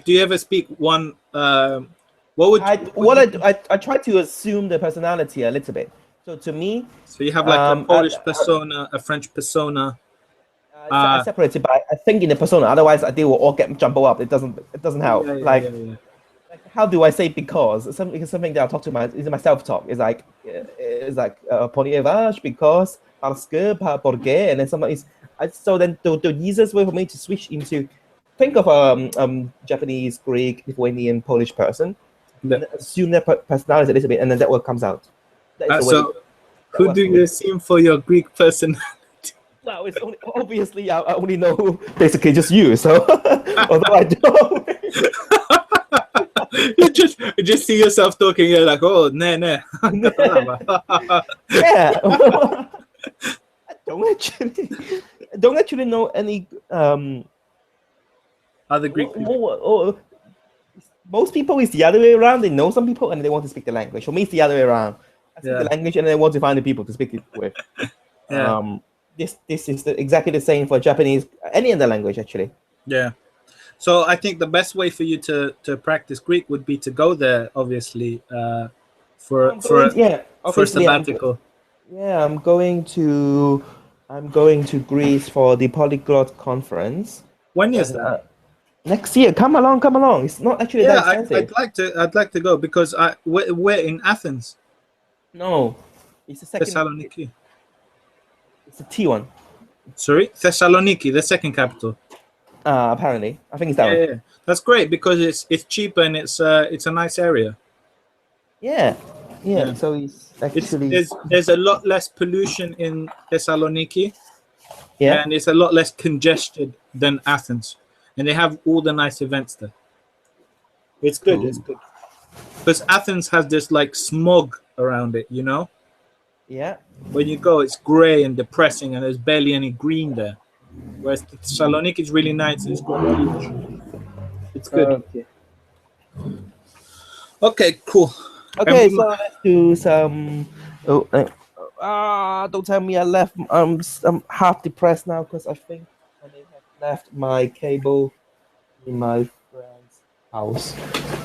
do you ever speak one? I try to assume the personality a little bit. So to me, so you have like a Polish persona, a French persona. I separate it by I think in the persona. Otherwise, they will all get jumbled up. It doesn't help. Like, how do I say because? It's something that I talk to my self-talk. It's like ponieważ, because, parce que, porque, and then so then the easiest way for me to switch into think of Japanese, Greek, Lithuanian, Polish person, and assume their personality a little bit, and then that word comes out. So, who do you assume for your Greek person? Well, it's obviously I only know basically just you. So although I don't, you just see yourself talking. You're like, oh, nah. Yeah. I don't actually know any other Greek people. Most people is the other way around. They know some people and they want to speak the language. For me, it's the other way around. I speak the language and I want to find the people to speak it with. Yeah. This is exactly the same for Japanese, any other language actually. Yeah. So I think the best way for you to practice Greek would be to go there, obviously, for a sabbatical. I'm going to Greece for the Polyglot conference. When is that? Next year. Come along. It's not actually that expensive. I'd like to go because we're in Athens. No, it's the second. Thessaloniki. It's the T one. Sorry, Thessaloniki, the second capital. Apparently, I think it's that one. Yeah, that's great because it's cheaper and it's a nice area. Yeah. So it's actually there's a lot less pollution in Thessaloniki. Yeah, and it's a lot less congested than Athens, and they have all the nice events there. It's good. Cool. It's good because Athens has this like smog around it, you know. Yeah. When you go, it's grey and depressing, and there's barely any green there. Whereas Thessaloniki is really nice. It's got beach. It's good. Okay. Okay, cool. Okay, And so let's do some. Oh, don't tell me I left. I'm half depressed now because I think I may have left my cable in my friend's house.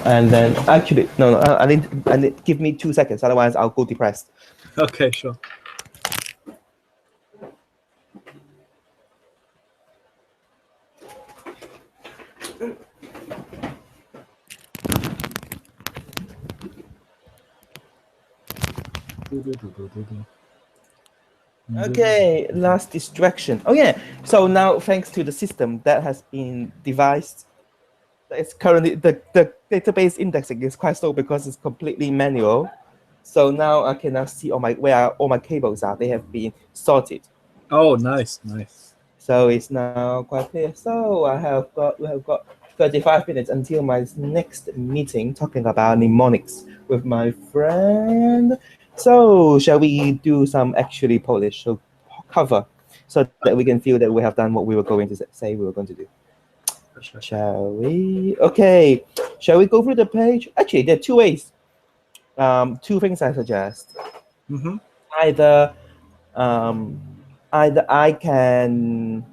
And then actually, no, I need give me 2 seconds, otherwise I'll go depressed. okay, sure. Okay, last distraction. Oh yeah. So now, thanks to the system that has been devised, it's currently the database indexing is quite slow because it's completely manual. So now I can now see where all my cables are. They have been sorted. Oh, nice, nice. So it's now quite clear. So we have got 35 minutes until my next meeting talking about mnemonics with my friend. So shall we do some actually Polish so cover so that we can feel that we have done what we were going to say we were going to do? Sure. Shall we? Okay. Shall we go through the page? Actually, there are two ways. Two things I suggest. Mm-hmm. Either um, either I can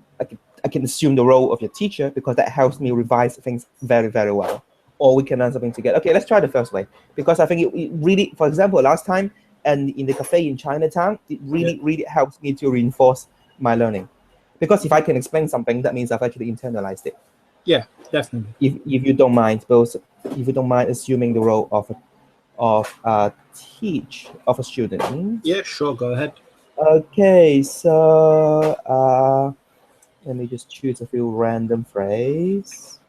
assume the role of your teacher because that helps me revise things very, very well. Or we can learn something together. Okay, let's try the first way because I think it really, for example, last time and in the cafe in Chinatown, it really, really helps me to reinforce my learning. Because if I can explain something, that means I've actually internalized it. Yeah, definitely. If you don't mind, both, if you don't mind assuming the role of a student. Yeah, sure. Go ahead. Okay, so let me just choose a few random phrase.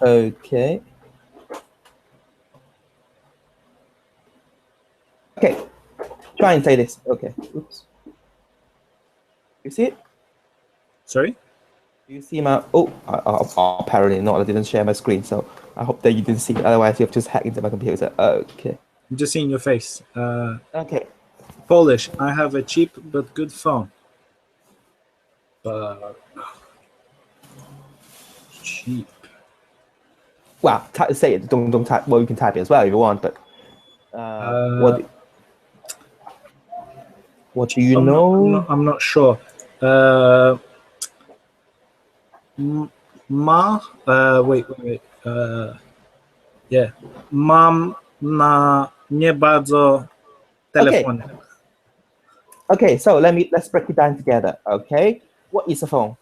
Okay. Okay. Try and say this. Okay. Oops. You see it? Sorry. Do you see my? Oh, apparently not. I didn't share my screen, so I hope that you didn't see it. Otherwise, you have just hacked into my computer. Okay. I'm just seeing your face. Okay. Polish. I have a cheap but good phone. But cheap. Well, say it. Don't type. Well, you can type it as well if you want. But what do you know? I'm not sure. Wait. Yeah. Mam na nie bardzo telefony. Okay, so let's break it down together. Okay, what is a phone?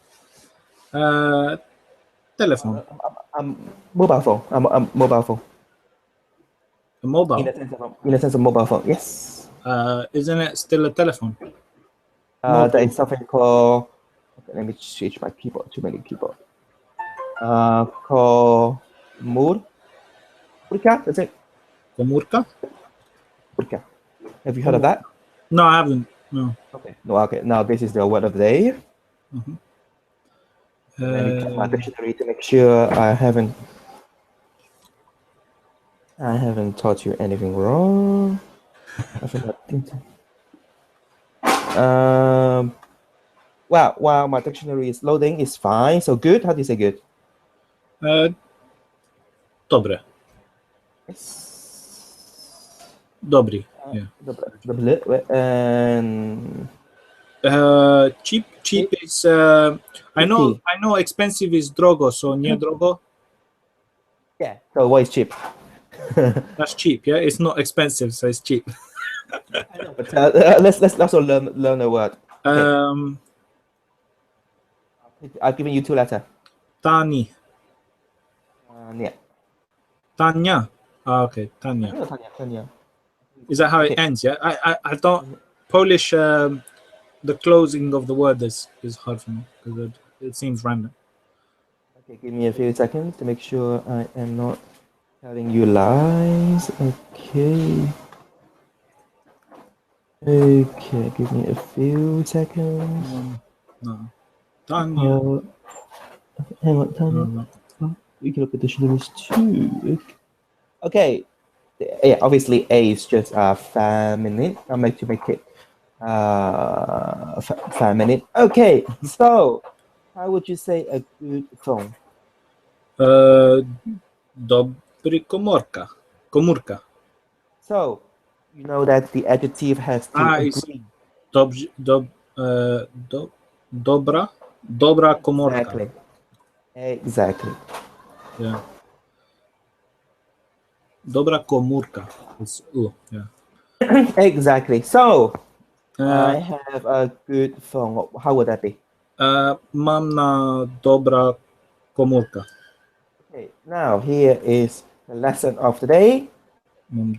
Telephone. Mobile phone. Mobile phone. A mobile. In a sense of mobile phone. Yes. Isn't it still a telephone? There is something called. Okay, let me switch my keyboard. Too many keyboard. Called Murka. That's it. Komórka? Murka. Have you heard of that? No, I haven't. No. Okay. No. Okay. Now this is the word of the day. Mm-hmm. Let me check my dictionary to make sure I haven't taught you anything wrong. I forgot. Well, while my dictionary is loading, it's fine. So good. How do you say good? Dobre. Yes. Dobry. Yeah. And cheap is I know expensive is drogo, so nie drogo. Yeah. So what is cheap? That's cheap. Yeah, it's not expensive, so it's cheap. I know, but let's also learn a word. Okay. I've given you two letters. Tani. Yeah. Tanya. Okay, Tanya. Tanya. Is that how it ends? Yeah. I don't Polish. The closing of the word is hard for me because it seems random. Okay, give me a few seconds to make sure I am not telling you lies. Okay. Okay, give me a few seconds. No. Tanya. Hang on, Tanya. We can look at dictionaries too. Okay. Yeah, obviously A is just feminine. I'll make it feminine. Okay, so how would you say a good phone? Komórka. Komórka. So you know that the adjective has to It's agree. Dobra. Dobra komórka. Exactly. Exactly. Yeah. Dobra komórka. It's yeah. Exactly. So I Uh, have a good phone. How would that be? Mam na dobra komórka. Okay. Now here is the lesson of the day. Mam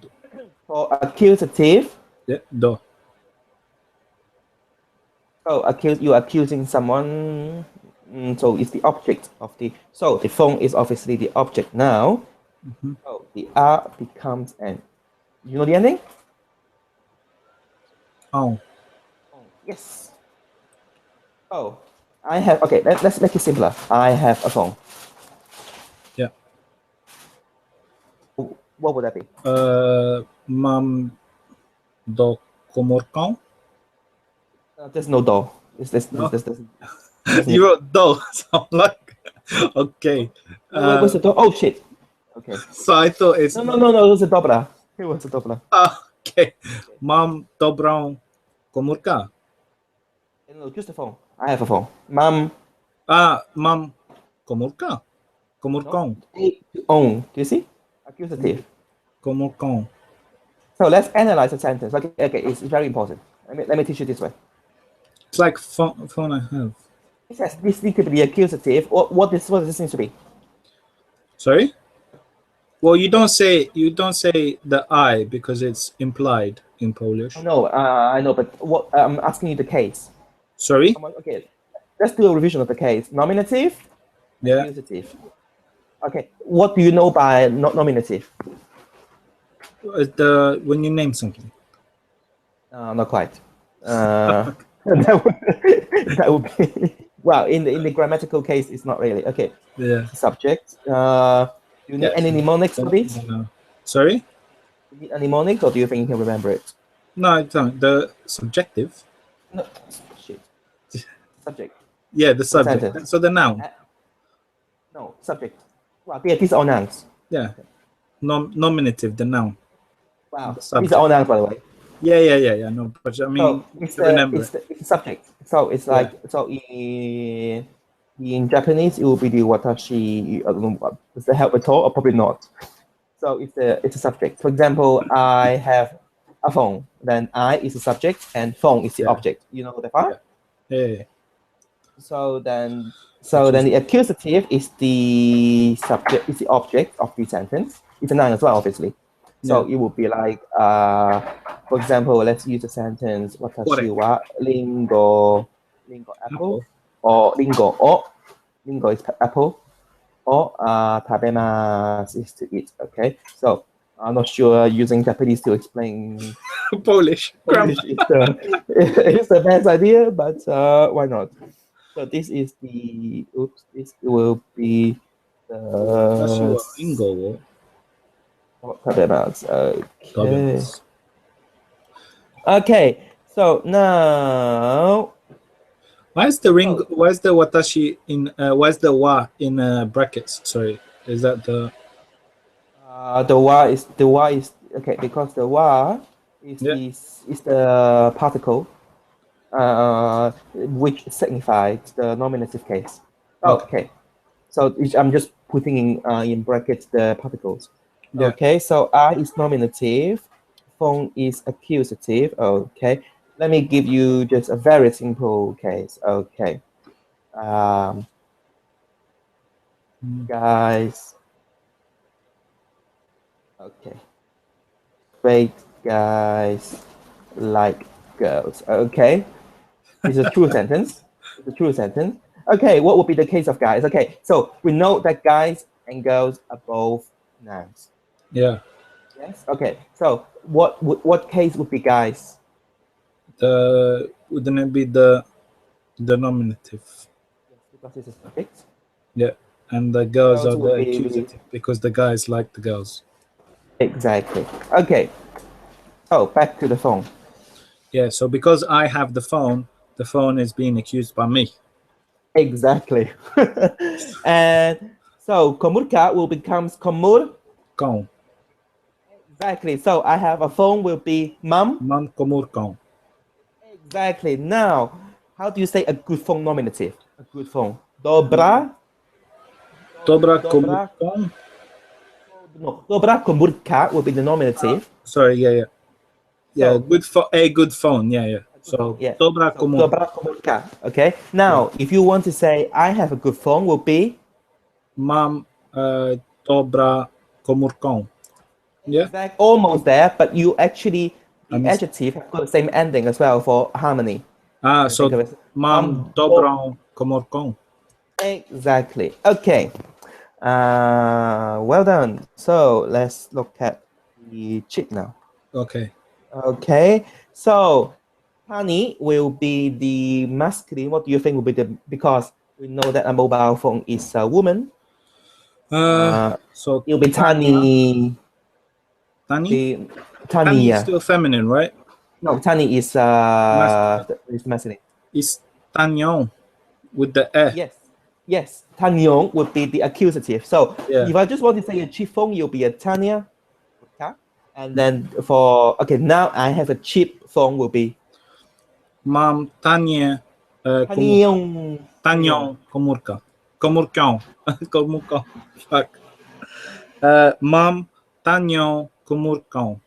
For accusative, yeah, do. so you're accusing someone. So it's the object of the. So the phone is obviously the object now. Mhm. So the R becomes N. You know the ending? Oh. Yes. Oh, I have. Okay, let's make it simpler. I have a phone. Yeah. What would that be? Mam do komórkę. There's no door. No. There's You wrote do, so I'm like, okay. where's the door? Oh shit. Okay. So I thought it's No. There's a dobra. Here was a dobra. okay. Mam dobrą komórkę. No, just a phone. I have a phone. Mom. Mam komórkę. Komórką. Own. Do you see? Accusative. Komórką. So let's analyze the sentence. Okay, it's very important. Let me teach you this way. It's like phone I have. It says this needs to be accusative. What does this need to be? Sorry? Well, you don't say the I because it's implied in Polish. No, I know, but what I'm asking you the case. Sorry? Okay, let's do a revision of the case. Nominative, Yeah. accusative. Okay, what do you know by nominative? When you name something. Not quite. that would be well in the grammatical case. It's not really okay. Yeah. Subject. Do you need any mnemonics for this? No. Sorry? Do you need any mnemonics, or do you think you can remember it? No, I don't. The subjective. No, shit. Subject. Yeah, the subject. Sentence. So the noun. No, subject. Well, these are all nouns. Yeah. Nominative, the noun. Wow, The these are all nouns, by the way. Yeah. No, but I mean, So it's remember. it's the subject. So it's like in Japanese it will be the watashi. I don't know, does that help at all, or probably not? So it's a subject. For example, I have a phone. Then I is the subject and phone is the object. You know the part? Yeah. So then the accusative is the subject, is the object of the sentence. It's a noun as well, obviously. So it would be like, for example, let's use the sentence watashi wa lingo apple, or lingo is apple, or tabemasu is to eat. Okay, so I'm not sure using Japanese to explain Polish grammar. It's the best idea, but why not? So this is the this will be the Lingo. Okay. Okay. So now, why is the ring? Why is the watashi in? Why is the wa in brackets? Sorry, is that the? The wa is okay, because the wa is the particle, which signifies the nominative case. Okay. So I'm just putting in brackets the particles. Yeah. Okay, so I is nominative, phone is accusative. Okay, let me give you just a very simple case. Okay, guys. Okay, great guys like girls. Okay, it's a true sentence. It's a true sentence. Okay, what would be the case of guys? Okay, so we know that guys and girls are both nouns. Yeah. Yes. Okay. So what case would be guys? Wouldn't it be the nominative? Yes, because it's a subject. Yeah, and the girls are the accusative because the guys like the girls. Exactly. Okay. So back to the phone. Yeah. So because I have the phone is being accused by me. Exactly. And so komórka will becomes komór. cão. Exactly. So I have a phone will be mam. Mam komór cão. Exactly. Now, how do you say a good phone nominative? A good phone. Dobra. Dobra komór Dobra. cão. No. Dobra komórka will be the nominative. Sorry, yeah. Yeah, So- a good phone. Yeah. So, Yeah. dobra So, komór. dobra komórka. Okay. Now, if you want to say I have a good phone, will be Mam dobra komór cão. Yeah. almost there, but you actually the missed- adjective have got the same ending as well for harmony. So Think of it. mam dobrą komórką. Exactly. Okay. Well done. So let's look at the chip now. Okay. Okay. So honey will be the masculine. What do you think will be the, because we know that a mobile phone is a woman. So It'll be Tani. Tani? The Tani Tani, is yeah. still feminine, right? No, Tani is masculine. Is Tanyon with the e. Yes. Tanyong would be the accusative. So Yeah. if I just want to say a cheap phone, you'll be a Tanya. Okay. And then now I have a cheap phone will be Mam tanie Tanyong. tanią komórkę. Komórkę. Komórkę. Fuck. Mam tanią komórkę.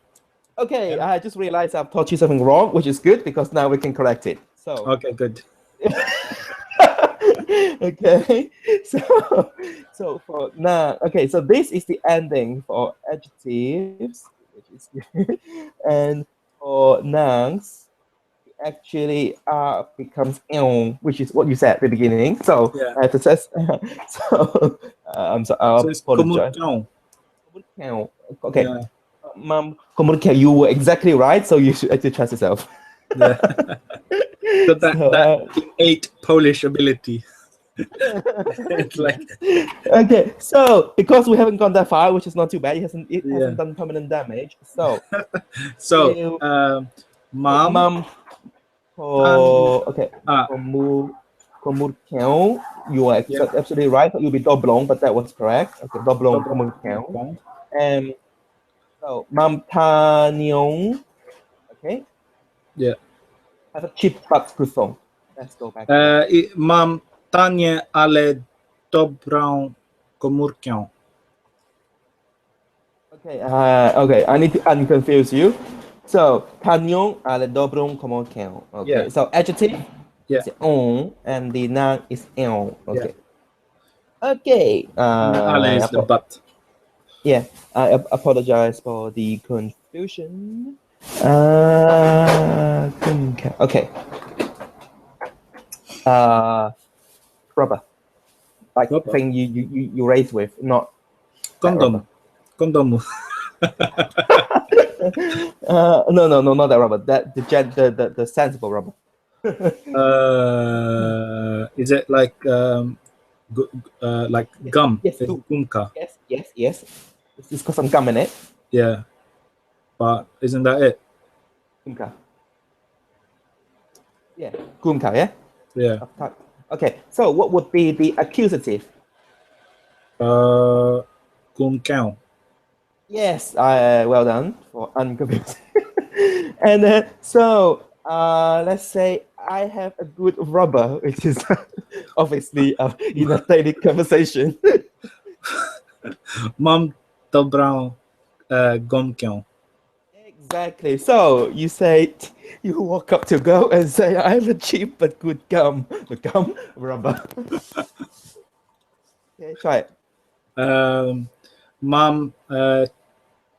Okay, I just realized I've taught you something wrong, which is good because now we can correct it. So Okay, good. okay, so for now, okay, so this is the ending for adjectives, which is good. And for nouns, actually becomes which is what you said at the beginning. So Yeah. I have to test. So I'm sorry. So it's Apologize. komórkę. Okay, Yeah. Mom, you were exactly right. So you should actually trust yourself. Yeah. So that So, innate Polish ability. It's like okay, so because we haven't gone that far, which is not too bad, it hasn't Yeah. done permanent damage. So so. Mom. mom, okay, Ah. komórkę, you are Yeah. absolutely right. You'll be doblong, but that was correct. Okay, doblong komórkę. And so mam tanią, okay. Yeah. Have a cheap but good phone. Let's go back. Mam tanie, ale dobrą komórkę. Okay, I need to unconfuse you. So, tanią, ale dobrą komórkę. Okay, Yeah. so adjective Yeah. is on, and the noun is on. Okay. Okay. Ale is the butt. Yeah, I apologize for the confusion. Okay. Rubber. Like the Rubber. thing you race with, not Kondom. Kondomu. no, not that rubber. That the sensible rubber. Is it like gum? Yes, It's gumka. Yes. It's got some gum in it. Yeah. But isn't that it? Gumka. Yeah, gumka. Yeah. Yeah. Okay. So what would be the accusative? Gumkao. Yes. Well done for unconvincing. And so let's say I have a good rubber, which is obviously in a daily conversation. Mam dobrą gumkę. Exactly. So you say you walk up to a girl and say, "I have a cheap but good gum." The gum rubber. Okay, try it. Mam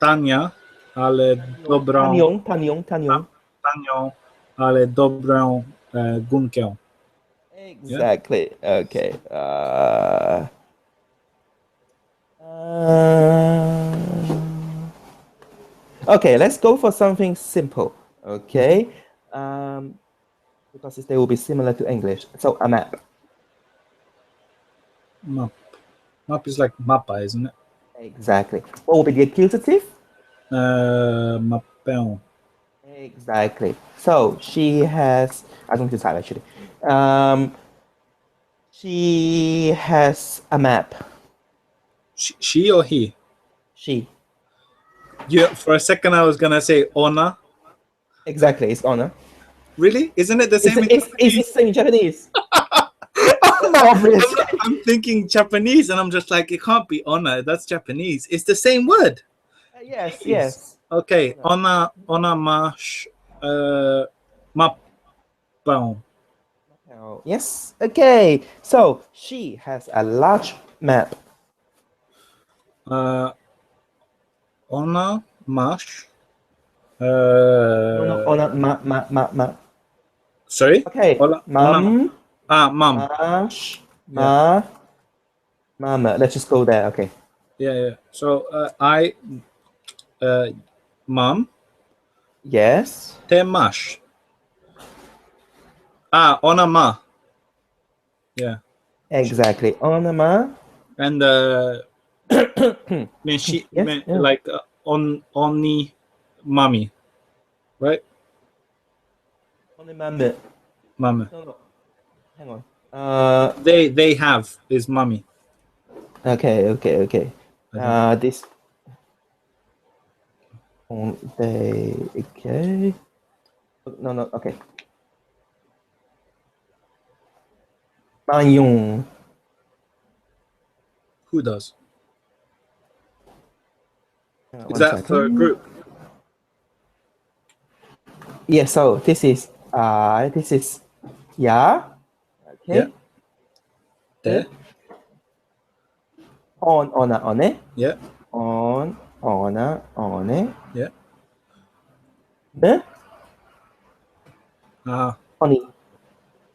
tania, ale dobrą. Tanią. Tanią, ale dobrą gumkę. Exactly. Okay. Okay, let's go for something simple. Okay. Because they will be similar to English. So a map. Map. Map is like mapa, isn't it? Exactly. What will be the accusative? Mapę. Exactly. So she has. I'm going to type actually. She has a map. She or he? She. Yeah, for a second I was gonna say honor. Exactly, it's honor. Really? Isn't it the It's, same? in it's, Japanese? it's the same in Japanese. Obviously. I'm thinking Japanese, and I'm just like, it can't be honor. That's Japanese. It's the same word. Yes, yes. Okay, honor mash, mapão. Oh, yes. Okay. So she has a large map. Honor mash. No, honor ma. Sorry. Okay. Honor, Mum. mum. Mash. Ma. Mama. Let's just go there. Okay. Yeah. So I, mum. Yes. Te mash. Honor ma. Yeah. Exactly. Honor ma. And mean she Yes, meant yeah. like oni mommy, right? Honor mama. Mama. No. Hang on. They have is mommy. Okay. I This. They. Okay. No. Okay. Mayong. Who does? Is One that for a second. group? Yeah, so this is yeah. Okay. Yeah. There. On it. Yeah. On it. Yeah. Ne? Honey.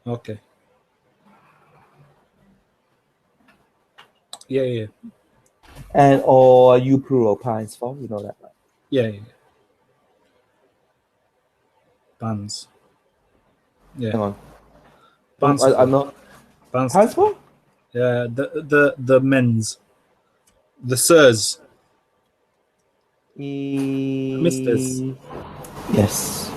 Okay. Yeah. And or you plural pines for, you know that. Yeah. Buns. Yeah. Hang on. Buns. I'm not Buns. pines for? Yeah. The men's. The sirs. Misters. Yes.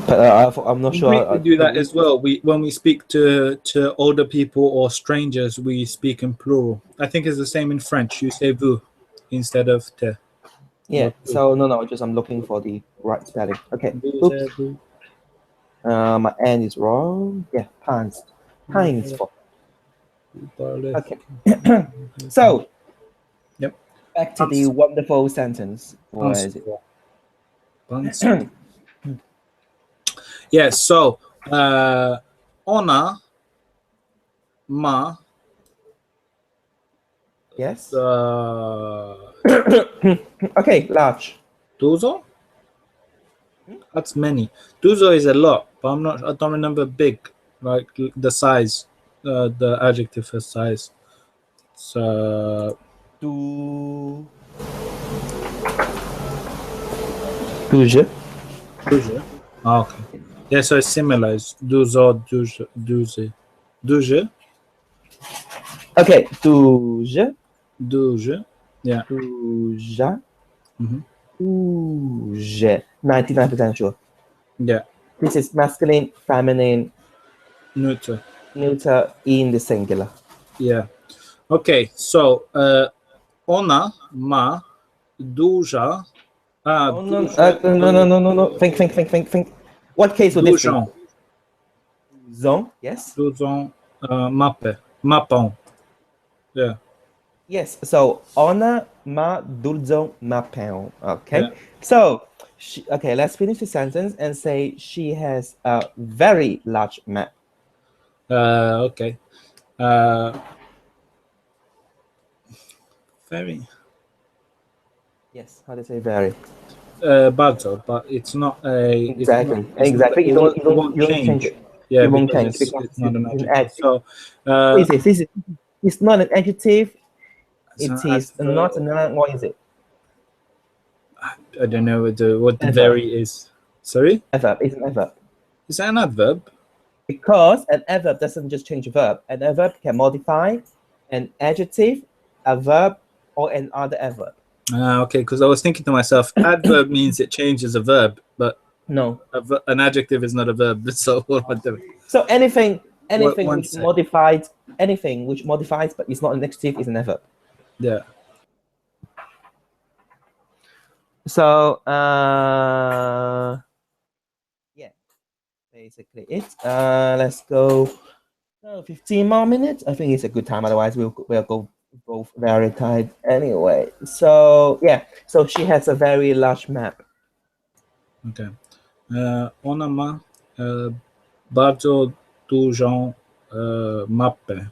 But I'm not sure. We do that as well. When we speak to older people or strangers, we speak in plural. I think it's the same in French. You say vous instead of te. Yeah. So no. Just I'm looking for the right spelling. Okay. Oops. My N is wrong. Yeah. Pines for. Okay. So. Yep. Back to the wonderful sentence. What is it? Buns. Yeah, so honor ma. Yes. Okay, large. Duzo? That's many. Duzo is a lot, but I don't remember big, like the size, the adjective for size. So Douze. Okay. Yeah, so it's similar. It's duzo, douze. Okay, douze. Yeah. Douze. Mhm. Douze. 99% sure. Yeah. This is masculine, feminine, Neuter. in the singular. Yeah. Okay, so ona ma duża. No. Think. What case would this be? Dużą. Zone, yes. Dużą mapą. Yeah. Yes, so ona ma dużą mapę. Okay, Yeah. so okay, let's finish the sentence and say she has a very large map. Okay. Very. Yes, how do you say very? Bardzo, but it's not a. Exactly. It won't change. it. Yeah, it won't because change because it's not an it's an adjective. So. It's not an adjective. It's It is not an. What is it? I don't know what the very is. Sorry? Adverb. It's an adverb. Is that an adverb? Because an adverb doesn't just change a verb. An adverb can modify an adjective, a verb, or another adverb. Okay, because I was thinking to myself, adverb means it changes a verb, but no, an adjective is not a verb. So what am I doing? So anything which modifies, but it's not an adjective is an adverb. Yeah. So yeah, basically it. Let's go 15 more minutes. I think it's a good time. Otherwise, we'll go both very tight anyway. So yeah, so she has a very large map. Okay. Ona ma bardzo dużą mapę.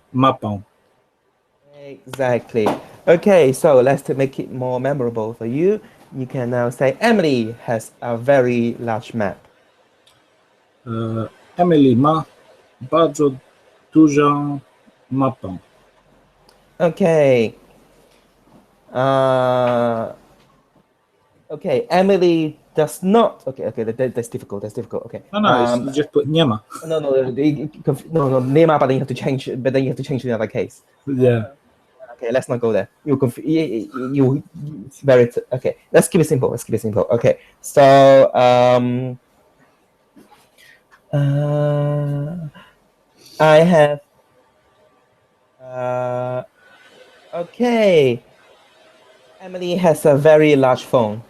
Exactly. Okay, so let's to make it more memorable for you. You can now say Emily has a very large map. Emily ma bardzo dużą mapę. Okay. Okay. Emily does not. Okay. That's difficult. That's difficult. Okay. No, you just put nie ma. No. No. Nema, but then you have to change. But then you have to change to the other case. Yeah. Okay. Let's not go there. It's very okay. Let's keep it simple. Okay. So I have. Okay. Emily has a very large phone.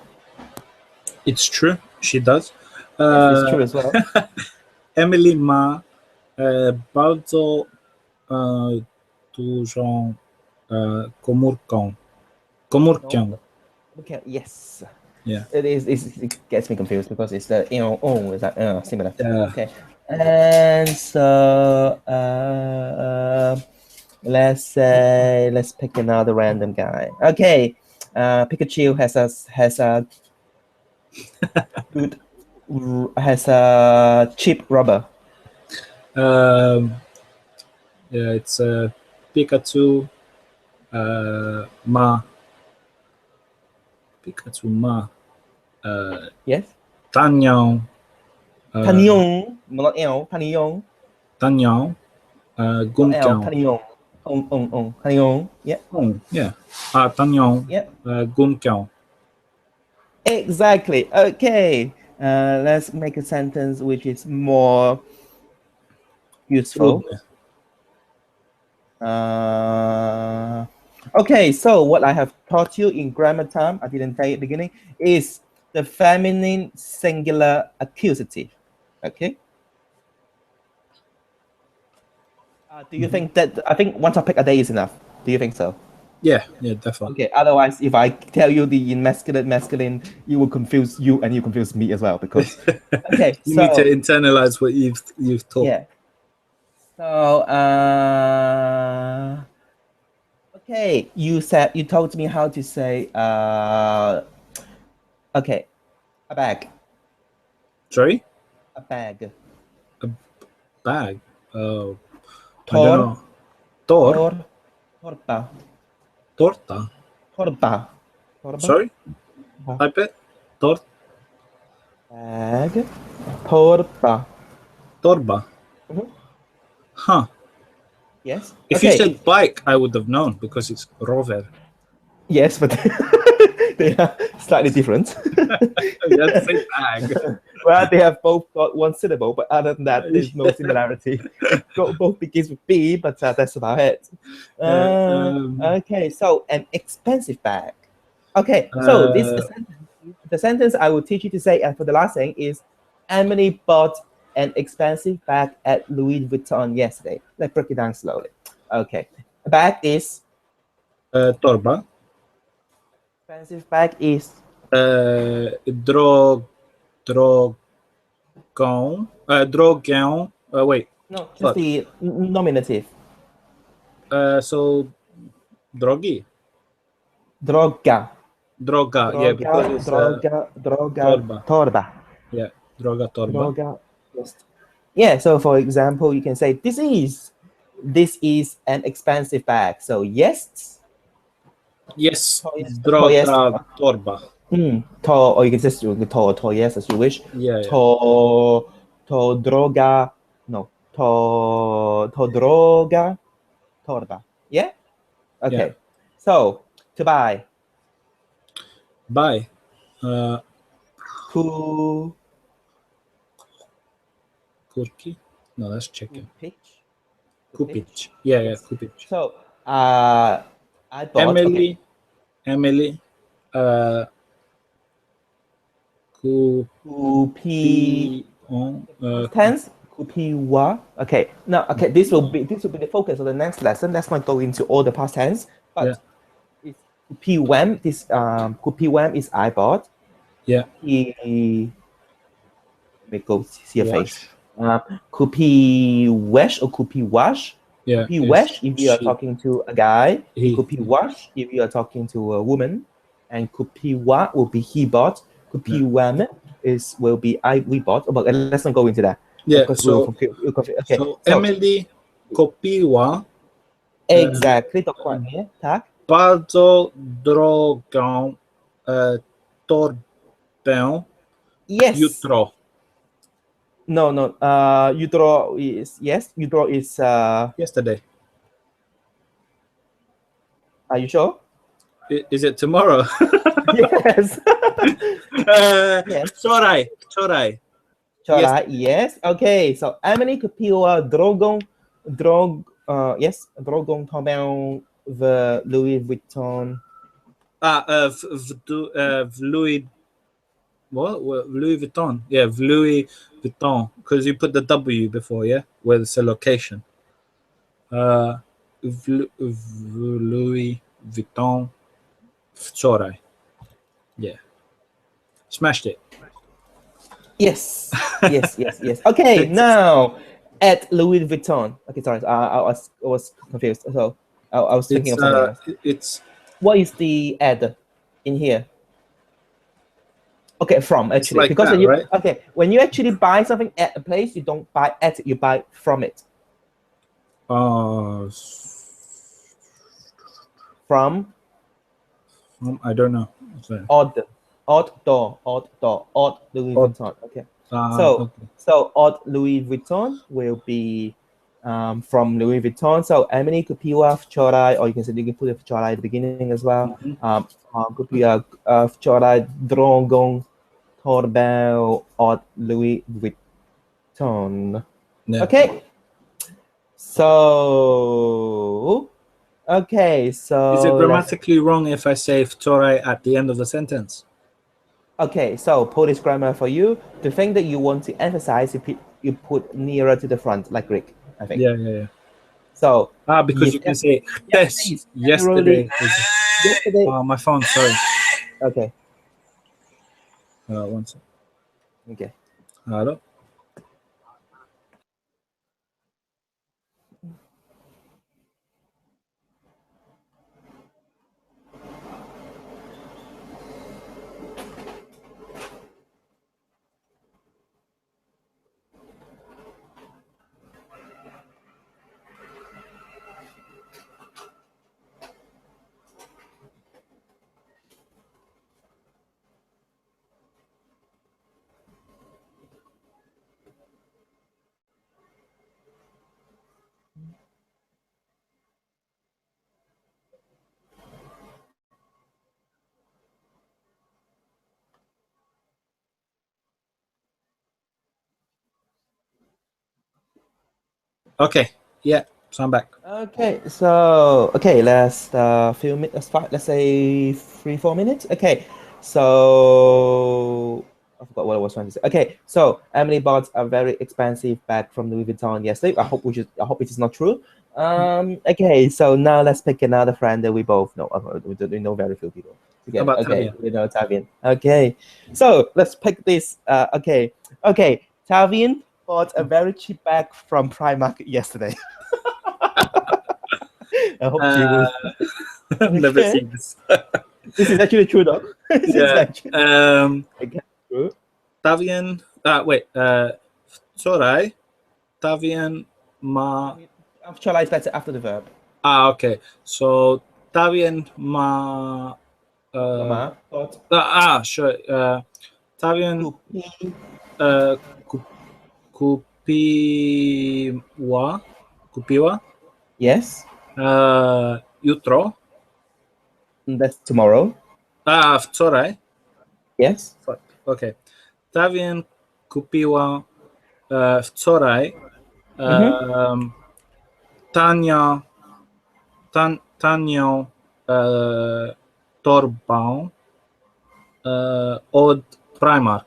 It's true. She does. Yes, it's true as well. Emily ma bardzo dużą komórkę. Okay, yes. Yeah. It gets me confused because it's the is that similar. Yeah. Okay. And so let's pick another random guy. Okay. Pikachu has a good has a cheap rubber. Yeah, it's Pikachu ma Yes. tanią Tanyong, not L, Tanyong. gumkę. Tanyong. Tanyong. Yeah. Yeah. Tanią Yeah. gumkę. Exactly. Okay. Let's make a sentence which is more useful. Okay, so what I have taught you in grammar time, I didn't say at the beginning, is the feminine singular accusative. Okay. Do you think that? I think one topic a day is enough. Do you think so? Yeah, definitely. Okay. Otherwise, if I tell you the masculine, you will confuse you and you confuse me as well because. Okay. You need to internalize what you've taught. Yeah. So okay, you told me how to say okay, a bag. Sorry? A bag. Bag. Oh. Torba. Torta. Sorry? I bet. Bag. Torba. Mm-hmm. Huh. Yes. If you said bike, I would have known because it's rover. Yes, but they are slightly different. You have to say bag. Well, they have both got one syllable, but other than that, there's no similarity. Both begins with B, but that's about it. Okay, so an expensive bag. Okay, so the sentence I will teach you to say for the last thing is, Emily bought an expensive bag at Louis Vuitton yesterday. Let's break it down slowly. Okay, a bag is torba. Expensive bag is drogę. Wait. No, just the nominative. So drogi. Droga. Yeah, because it's torba. Yeah, droga torba. Yeah, so for example, you can say this is an expensive bag. So yes, droga torba. Or you can just do to yes as you wish. Yeah. To droga, no. To droga torba. Yeah. Okay. Yeah. So to buy. Buy. Kurki? No, that's chicken. Kupić. Yeah, kupić. So I bought Emily Kupi tense. Kupiwa. Okay. Now, okay, this will be the focus of the next lesson. Let's not go into all the past tense, but Yeah. it's kupiwam. This kupiwam is I bought. Yeah. Let me go see your face. Wash. Kupi wesh or kupi wash. Yeah. Kupi wesh if you are she. talking to a guy. He. Kupi wash if you are talking to a woman. And kupi wa will be he bought. Kupi wam will be we bought. But let's not go into that. Yeah. Because So, we'll confuse. Okay. so Emily kupiła Exactly. Dokładnie. Tak. bardzo drogą torbę Yes. jutro. No. Jutro is yes. Jutro is Yesterday. Are you sure? Is it tomorrow? Yes. Yes. Wczoraj. Wczoraj, yes. Okay, so Emily kupiła drogą torbę w Louis Vuitton. W Louis. What? Louis Vuitton. Yeah, Louis Vuitton. Because you put the W before, yeah? Where it's a location. Louis Vuitton. Wczoraj. Yeah. Smashed it. Yes. Okay, now at Louis Vuitton. Okay, sorry, I was confused. So I was thinking of something else. It's what is the ad in here? Okay, from actually like because that, you, right? Okay, when you actually buy something at a place, you don't buy at it, you buy from it. From I don't know. Odd Louis Vuitton. Okay. So odd Louis Vuitton will be from Louis Vuitton. So Emily kupiła wczoraj, or you can put it wczoraj at the beginning as well. Kupiła wczoraj drogą torbę od Louis Vuitton. Yeah. Okay. So is it grammatically wrong if I say wczoraj at the end of the sentence? Okay, so Polish grammar for you. The thing that you want to emphasize, you put nearer to the front, like Greek, I think. Yeah. So because you can say yes, yesterday. Yesterday. My phone. Sorry. Okay. One second. Okay. Hello. Okay. Yeah. So I'm back. Okay. So let's few minutes. Let's say 3-4 minutes. Okay. So I forgot what I was trying to say. Okay. So Emily bought a very expensive bag from Louis Vuitton yesterday. I hope it is not true. Okay. So now let's pick another friend that we both know. We know very few people. Okay. We know Tavian. Okay. So let's pick this. Okay. Tavian bought a very cheap bag from Primark yesterday. I hope you will. I've never seen this. This is actually true, though. Yeah. True. Tavian. Wait. Wczoraj. Tavian ma. Wczoraj is better after the verb. Okay. So Tavian ma. Sure. Tavian kupiła. Yes. Jutro. That's tomorrow. Wczoraj. Yes. Okay. Tavian kupiła wczoraj tanią torbę od Primark.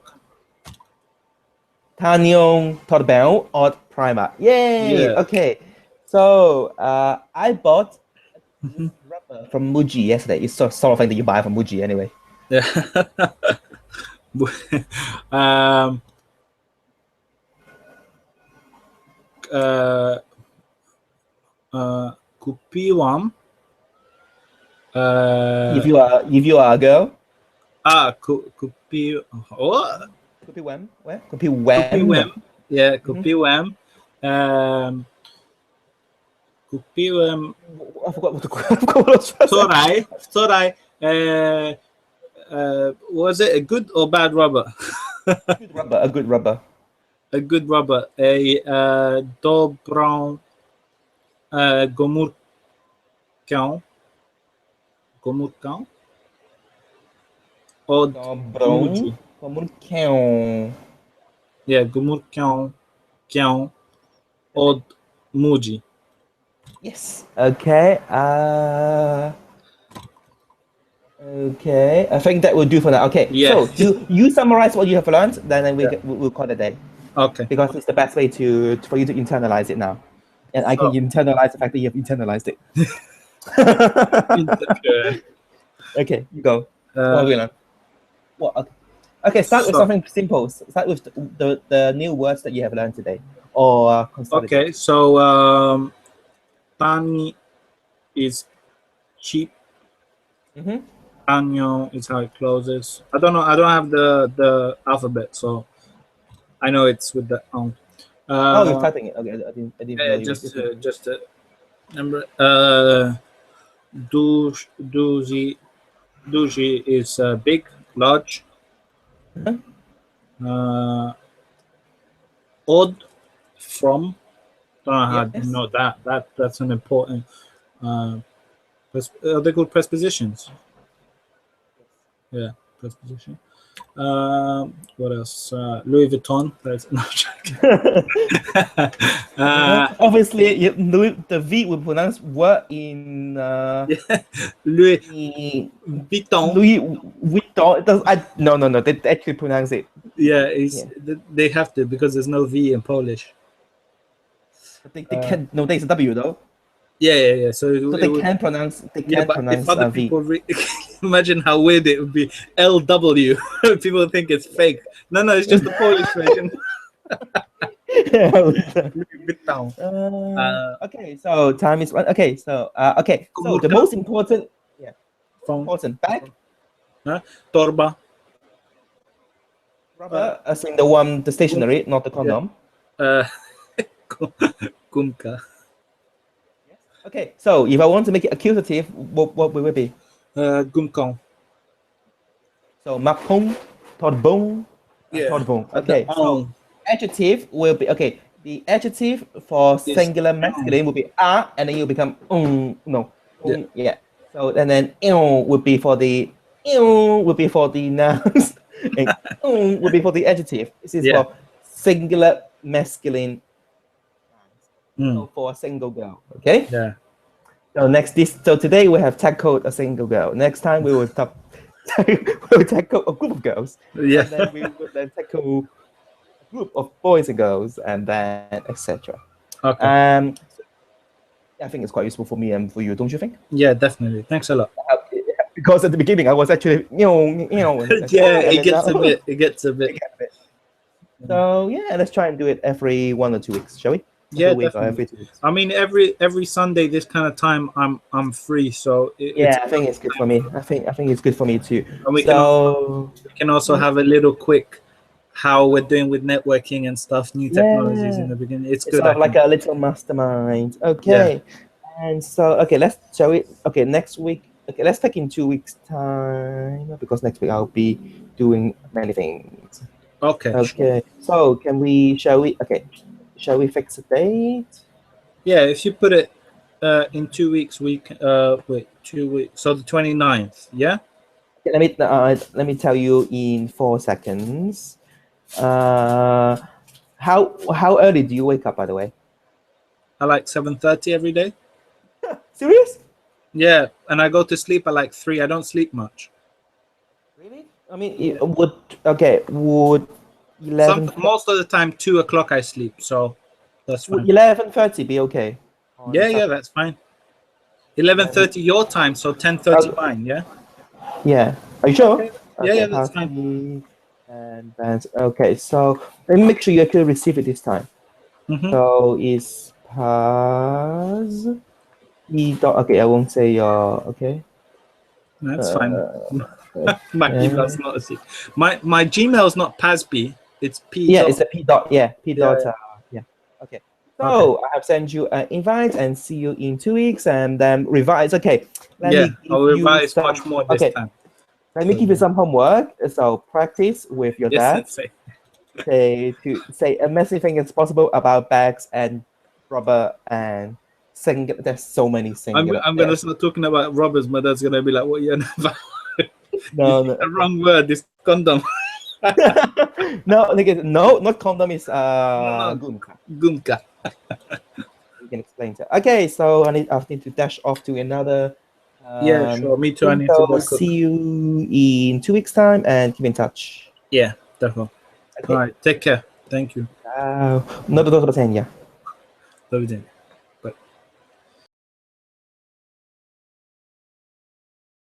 Tanjong Torbell or Primark. Yay! Yeah. Okay. So I bought Mhm. rubber from Muji yesterday. It's sort of thing that you buy from Muji anyway. Yeah. um, Kupiwam. If you are a girl, Kupi. Oh, Kupi Wem, where? Kupi Wem. Kupiwam. Yeah, Mhm. Kupiwam. Kupiwam. I forgot what I was trying to say. Sorai. Was it a good or bad rubber? Good rubber, a good rubber. A good rubber. A dobrą gomurkę. Gomurkę? Od Dobrą Muji. komórkę. Yeah, gomurkę od Muji. Yes. Okay. Okay. I think that will do for now. Okay. Yeah. So you summarize what you have learned, then Yeah. we'll call it a day Okay. because it's the best way for you to internalize it now, and I can So- internalize the fact that you have internalized it. Okay, you go. What are we gonna? What? Okay. Start with So- something simple. Start with the new words that you have learned today, or consolidate. Okay, so tani is cheap. Mm-hmm. Tanyo is how it closes. I don't know. I don't have the alphabet, so I know it's with the Oh, you're typing it. Okay, I didn't know yeah, you were just a number. Duzi is big, large. Mhm. Odd from. Don't know how Yes. to know that. That's an important. Are they called prespositions? Yeah, presposition. What else? Louis Vuitton. That's no Obviously, the V will pronounce word in Louis in Vuitton. Louis Vuitton. It does, no. They actually pronounce it. Yeah, they have to because there's no V in Polish. But they can. No, there's a W though. Yeah. So So they can pronounce. They Yeah, can but pronounce if other V. people imagine how weird it would be. LW. People think it's fake. No, it's just the Polish version. Okay, so time is run. Okay, so So the most important, From bag, Torba. rubber, as in the stationery, not the condom. Kumka. Okay, so if I want to make it accusative, what will it be? Gumkong. So mapong, torbong, torbong. Okay, so adjective will be The adjective for singular masculine will be a, and then you become yeah. So and then would be for the nouns, and would be for the adjective. This is for singular masculine. So for a single girl, okay? Yeah. So today we have tackled a single girl. Next time we will we'll tackle a group of girls. Yeah. And then we will then tackle a group of boys and girls, and then etc. Okay. I think it's quite useful for me and for you, don't you think? Yeah, definitely. Thanks a lot. Because at the beginning I was actually It gets a bit. So yeah, let's try and do it every 1 or 2 weeks, shall we? Yeah, Every week or definitely. every 2 weeks. I mean, every Sunday this kind of time I'm free, so I think it's good for me. I think it's good for me too. And we can also have a little quick how we're doing with networking and stuff, new technologies in the beginning. It's good. Sort of like a little mastermind. Okay. And so shall we? Okay, next week. Okay, let's take in 2 weeks time because next week I'll be doing many things. Okay. Okay. So shall we fix a date? Yeah, if you put it in 2 weeks, wait, 2 weeks. So the 29th, yeah? Okay, let me tell you in 4 seconds. How early do you wake up, by the way? I like 7:30 every day. Serious? Yeah, and I go to sleep at like 3. I don't sleep much. Really? I mean, it would okay. Would 11 Most of the time, 2 o'clock I sleep, so that's would fine. 11:30 be okay? On Yeah, Saturday? that's fine. 11:30 your time, so 10:30 mine. Yeah. Yeah. Are you sure? Okay. Yeah, Okay, yeah, that's fine. party and then okay. So let me make sure you actually receive it this time. Mhm. So it's pass e dot. Okay, I won't say your. Okay. That's fine. My Okay. email's not a secret. My Gmail's not Pasby. It's P. Yeah, dot. it's a P dot. Yeah, P Yeah, dot. yeah. Yeah. Okay. So I have sent you an invite and see you in 2 weeks and then revise. Okay. Let Yeah, me I'll give you revise some. much more this Okay. time. Let me give you some homework. So practice with your Yes, dad. sensei. Say amazing things possible about bags and rubber and single. There's so many singular. I'm gonna start talking about robbers. My dad's gonna be like, "What you on about? No, You no, used the wrong word. This condom." no, no, not condom is No. gumka. Gumka. You can explain that. Okay, so I need to dash off to another. Yeah, sure. Me too. I need to So go cook. see you in 2 weeks' time and keep in touch. Yeah, definitely. Okay. All right. Take care. Thank you. No, do, do, do, do, do, do. Love you.